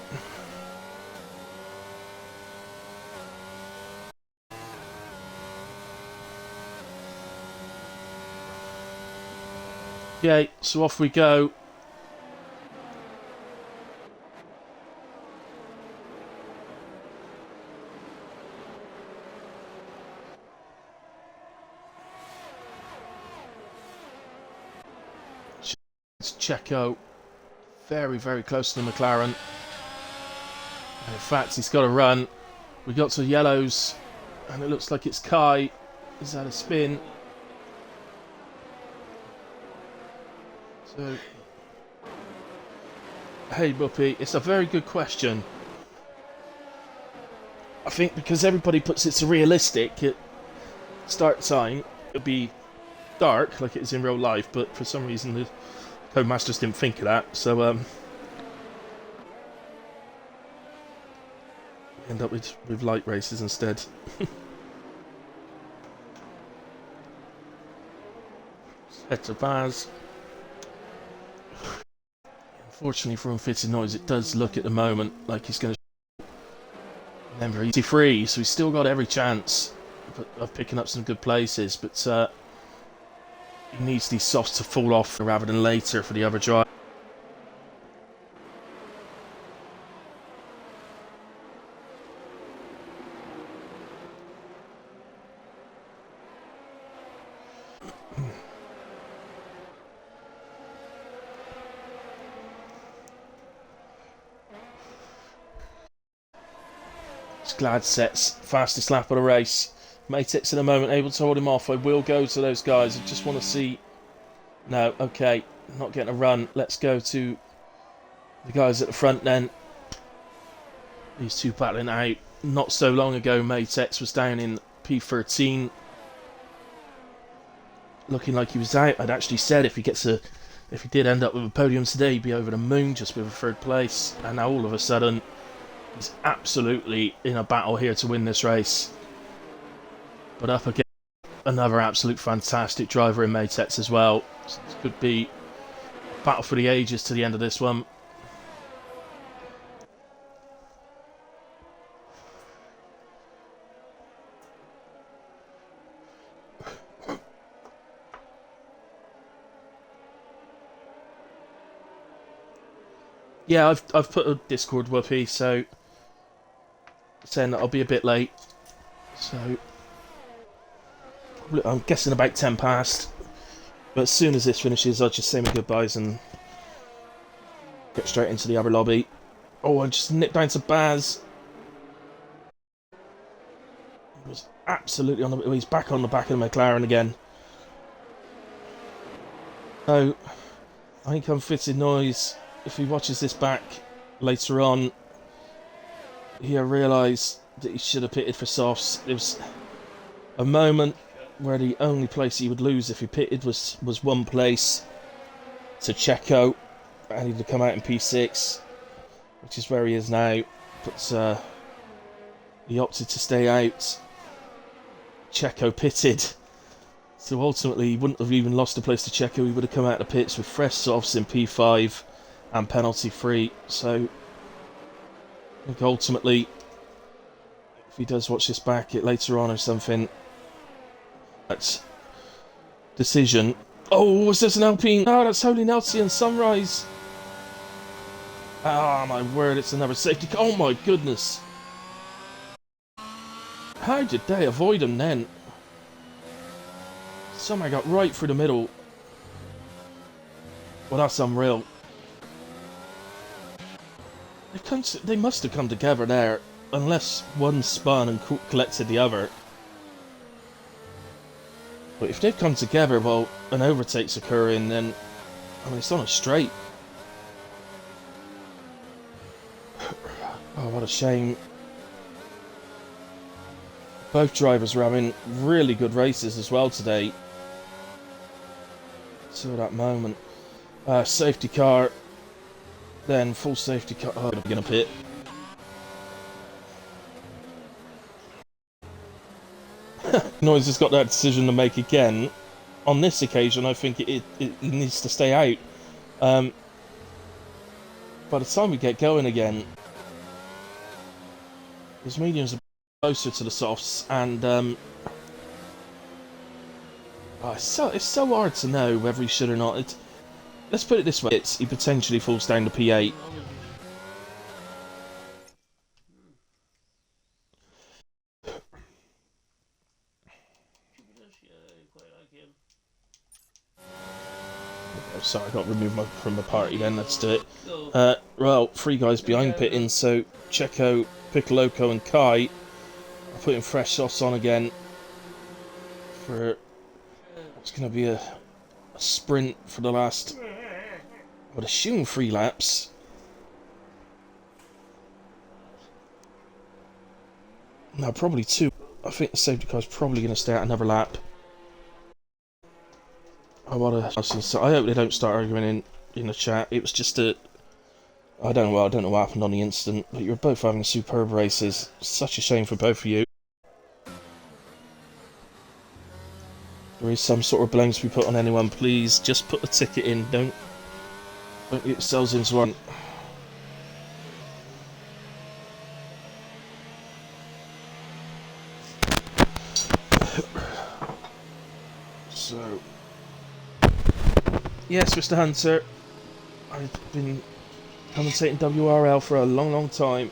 Okay, so off we go. It's Checo, very, very close to the McLaren. And in fact, he's got a run. We got to yellows, and it looks like it's Kai. He's had a spin. So, hey Buppy, it's a very good question. I think because everybody puts it to realistic at start time, it'll be dark like it is in real life, but for some reason the Codemasters didn't think of that, so end up with light races instead. Head to Baz. Unfortunately for Unfitted Noise, it does look at the moment like he's going to... Remember, he's free, so he's still got every chance of picking up some good places, but he needs these softs to fall off rather than later for the other drive. Glad sets fastest lap of the race. Matex in a moment able to hold him off. I will go to those guys. I just want to see. No, okay, not getting a run. Let's go to the guys at the front then. These two battling out. Not so long ago, Matex was down in P13, looking like he was out. I'd actually said if he did end up with a podium today, he'd be over the moon just with a third place. And now all of a sudden, he's absolutely in a battle here to win this race. But up against another absolute fantastic driver in Matex as well. So this could be a battle for the ages to the end of this one. Yeah, I've put a Discord whoopee, so saying that I'll be a bit late. So I'm guessing about 10 past. But as soon as this finishes, I'll just say my goodbyes and get straight into the other lobby. Oh, I just nipped down to Baz. He was absolutely on the... Oh, he's back on the back of the McLaren again. So, I think unfitted noise, if he watches this back later on, he'll realise that he should have pitted for softs. It was a moment where the only place he would lose if he pitted was one place to Checo, and he'd have come out in P6, which is where he is now. But he opted to stay out. Checo pitted, so ultimately he wouldn't have even lost a place to Checo. He would have come out of the pits with fresh softs in P5 and penalty free. So I think ultimately, if he does watch this back later on or something, that's decision. Oh, was this an Alpine? No, that's Holy Nelson and Sunrise. Ah, my word, it's another safety car. Oh my goodness. How did they avoid him then? Somehow got right through the middle. Well, that's unreal. They must have come together there, unless one spun and collected the other. But if they've come together while an overtake's occurring, then I mean it's on a straight. Oh, what a shame. Both drivers were having really good races as well today. Saw that moment. Safety car, then full safety car. Oh, I'm gonna pit. Noise has got that decision to make again. On this occasion, I think it needs to stay out. By the time we get going again, his mediums are closer to the softs, and it's so hard to know whether he should or not. Let's put it this way: he potentially falls down to P8. Oh, sorry, I got removed from the party then, let's do it. Well, 3 guys behind pitting, so Checo, Piccoloco and Kai are putting fresh sauce on again for what's going to be a sprint for the last, I would assume, 3 laps. No, probably 2. I think the safety car's probably going to stay out another lap. I hope they don't start arguing in the chat. It was just I don't know what happened on the instant, but you were both having superb races. Such a shame for both of you. There is some sort of blame to be put on anyone. Please just put the ticket in. Don't get yourselves into one. So. Yes, Mr. Hunter, I've been commentating WRL for a long time,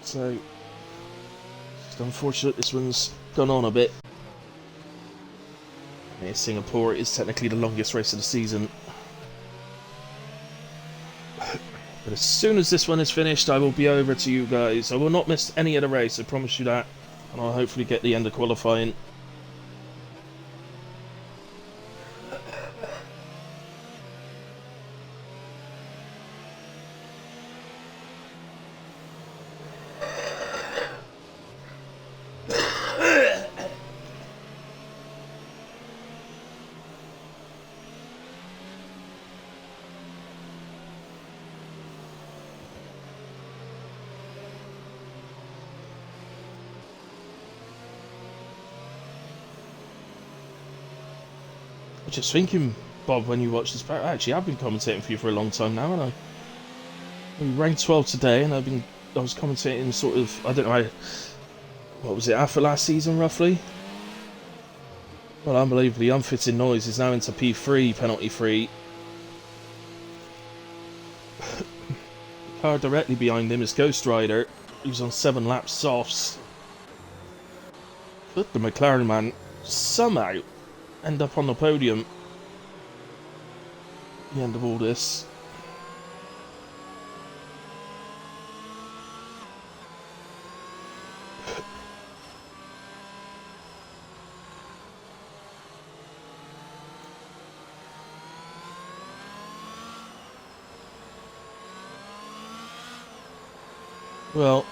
so it's unfortunate this one's gone on a bit. Near Singapore, it is technically the longest race of the season. But as soon as this one is finished, I will be over to you guys. I will not miss any of the race, I promise you that, and I'll hopefully get the end of qualifying. I was just thinking, Bob, when you watch this back, actually I've been commentating for you for a long time now, haven't I? We ranked 12 today, and I was commentating sort of, I don't know, what was it, after last season roughly? Well, unbelievably, unfitted noise is now into P3, penalty free. The car directly behind him is Ghost Rider, who's on 7 laps softs. But the McLaren man somehow end up on the podium at the end of all this. Well,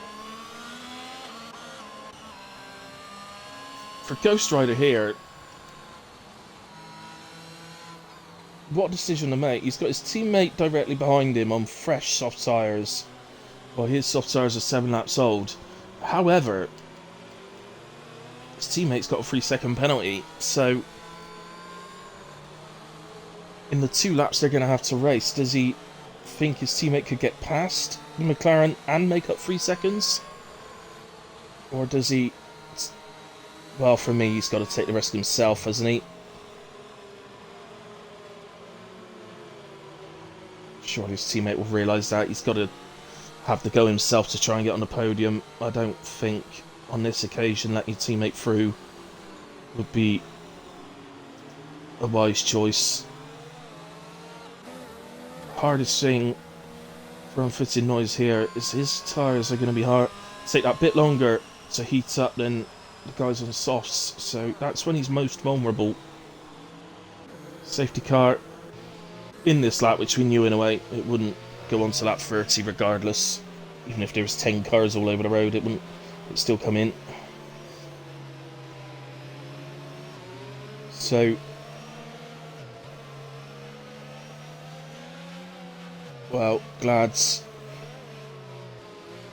for Ghost Rider here, what decision to make? He's got his teammate directly behind him on fresh soft tyres. Well, his soft tyres are 7 laps old. However, his teammate's got a 3-second penalty, so in the 2 laps they're going to have to race, does he think his teammate could get past the McLaren and make up 3 seconds? Or does he... Well, for me, he's got to take the risk himself, hasn't he? Surely his teammate will realise that. He's got to have the go himself to try and get on the podium. I don't think, on this occasion, letting your teammate through would be a wise choice. Hardest thing for unfitting noise here is his tyres are going to be hard. Take that bit longer to heat up than the guys on the softs, so that's when he's most vulnerable. Safety car in this lap, which we knew in a way it wouldn't go on to lap 30 regardless. Even if there was 10 cars all over the road, it'd still come in. So, well, Glad's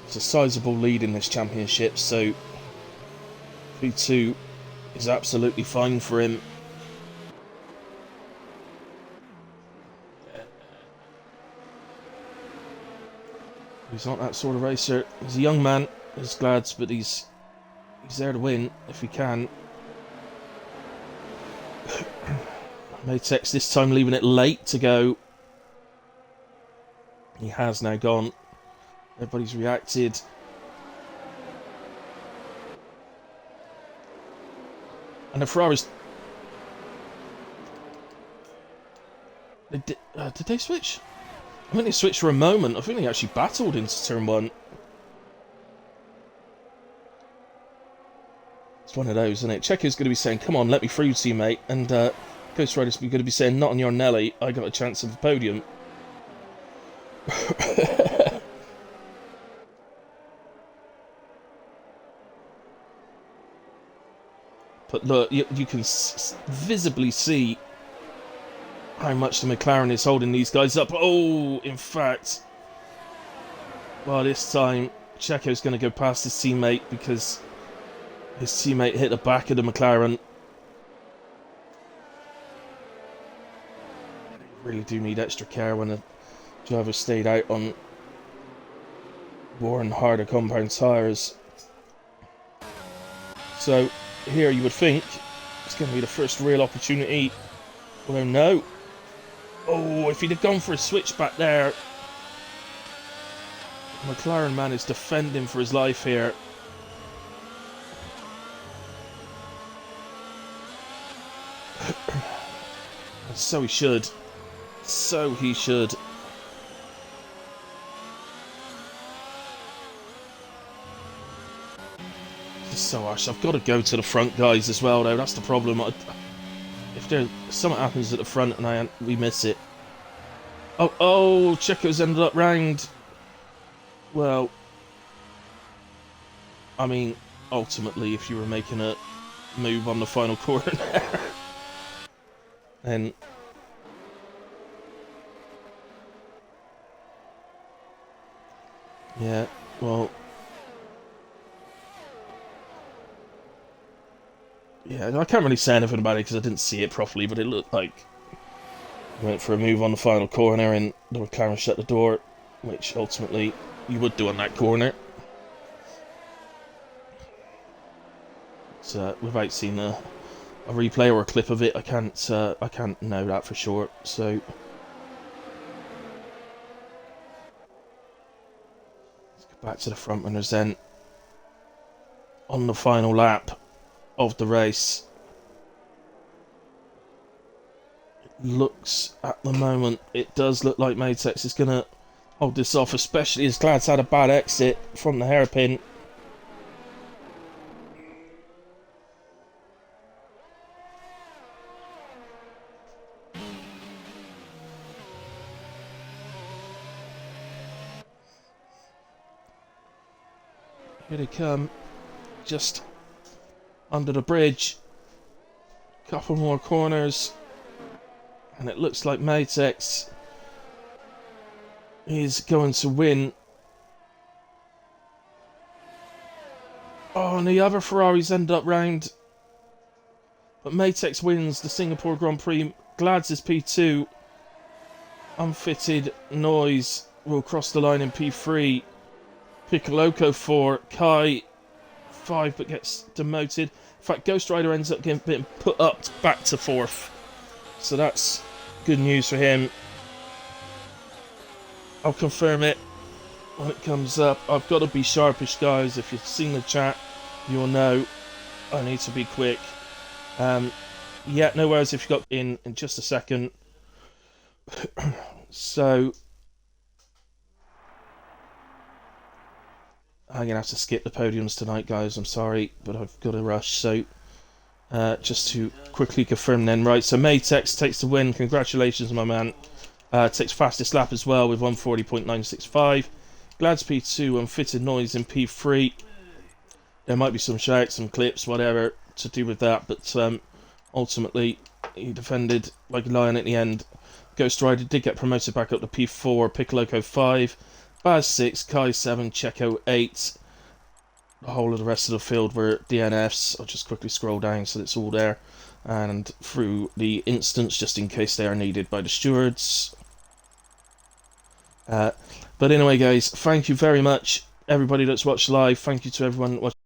it's a sizable lead in this championship, so P2 is absolutely fine for him. He's not that sort of racer. He's a young man, he's Glad's, but he's there to win if he can. Matex this time leaving it late to go. He has now gone. Everybody's reacted. And the Ferraris... Did they switch? I think they switched for a moment. I think they actually battled into turn 1. It's one of those, isn't it? Checo's going to be saying, come on, let me through, teammate. And Ghost Rider's going to be saying, not on your Nelly, I got a chance of the podium. But look, you can visibly see how much the McLaren is holding these guys up. Oh, in fact, well, this time Checo's going to go past his teammate because his teammate hit the back of the McLaren. Really do need extra care when the driver stayed out on worn harder compound tyres. So here you would think it's going to be the first real opportunity. Well, no. Oh, if he'd have gone for a switch back there. McLaren man is defending for his life here. So he should. So he should. It's so harsh. I've got to go to the front guys as well, though. That's the problem. If there something happens at the front and we miss it. Oh, Checo's ended up round. Well, I mean, ultimately, if you were making a move on the final corner there, then yeah, well, yeah, I can't really say anything about it because I didn't see it properly, but it looked like he went for a move on the final corner and the McLaren shut the door, which ultimately you would do on that corner. So, without seeing a replay or a clip of it, I can't know that for sure. So let's go back to the front runners then. On the final lap of the race, it looks at the moment, it does look like Matex is going to hold this off, especially as Glad's had a bad exit from the hairpin. Here they come. Just under the bridge. Couple more corners. And it looks like Matex is going to win. Oh, and the other Ferraris end up round. But Matex wins the Singapore Grand Prix. Glads is P2. Unfitted Noise will cross the line in P3. Piccoloco 4. Kai 5 but gets demoted. In fact, Ghost Rider ends up getting put up back to 4th. So that's good news for him. I'll confirm it when it comes up. I've got to be sharpish, guys. If you've seen the chat, you'll know I need to be quick. Yeah, no worries if you got in just a second. So I'm going to have to skip the podiums tonight, guys. I'm sorry, but I've got to rush. So just to quickly confirm then. Right, so Matex takes the win. Congratulations, my man. Takes fastest lap as well with 140.965. Glad's P2, Unfitted Noise in P3. There might be some shouts, some clips, whatever, to do with that, but ultimately he defended like a lion at the end. Ghost Rider did get promoted back up to P4, Piccoloco 5, Baz 6, Kai 7, Checo 8. The whole of the rest of the field were DNFs. I'll just quickly scroll down so it's all there. And through the instance, just in case they are needed by the stewards. But anyway, guys, thank you very much, everybody that's watched live. Thank you to everyone watching.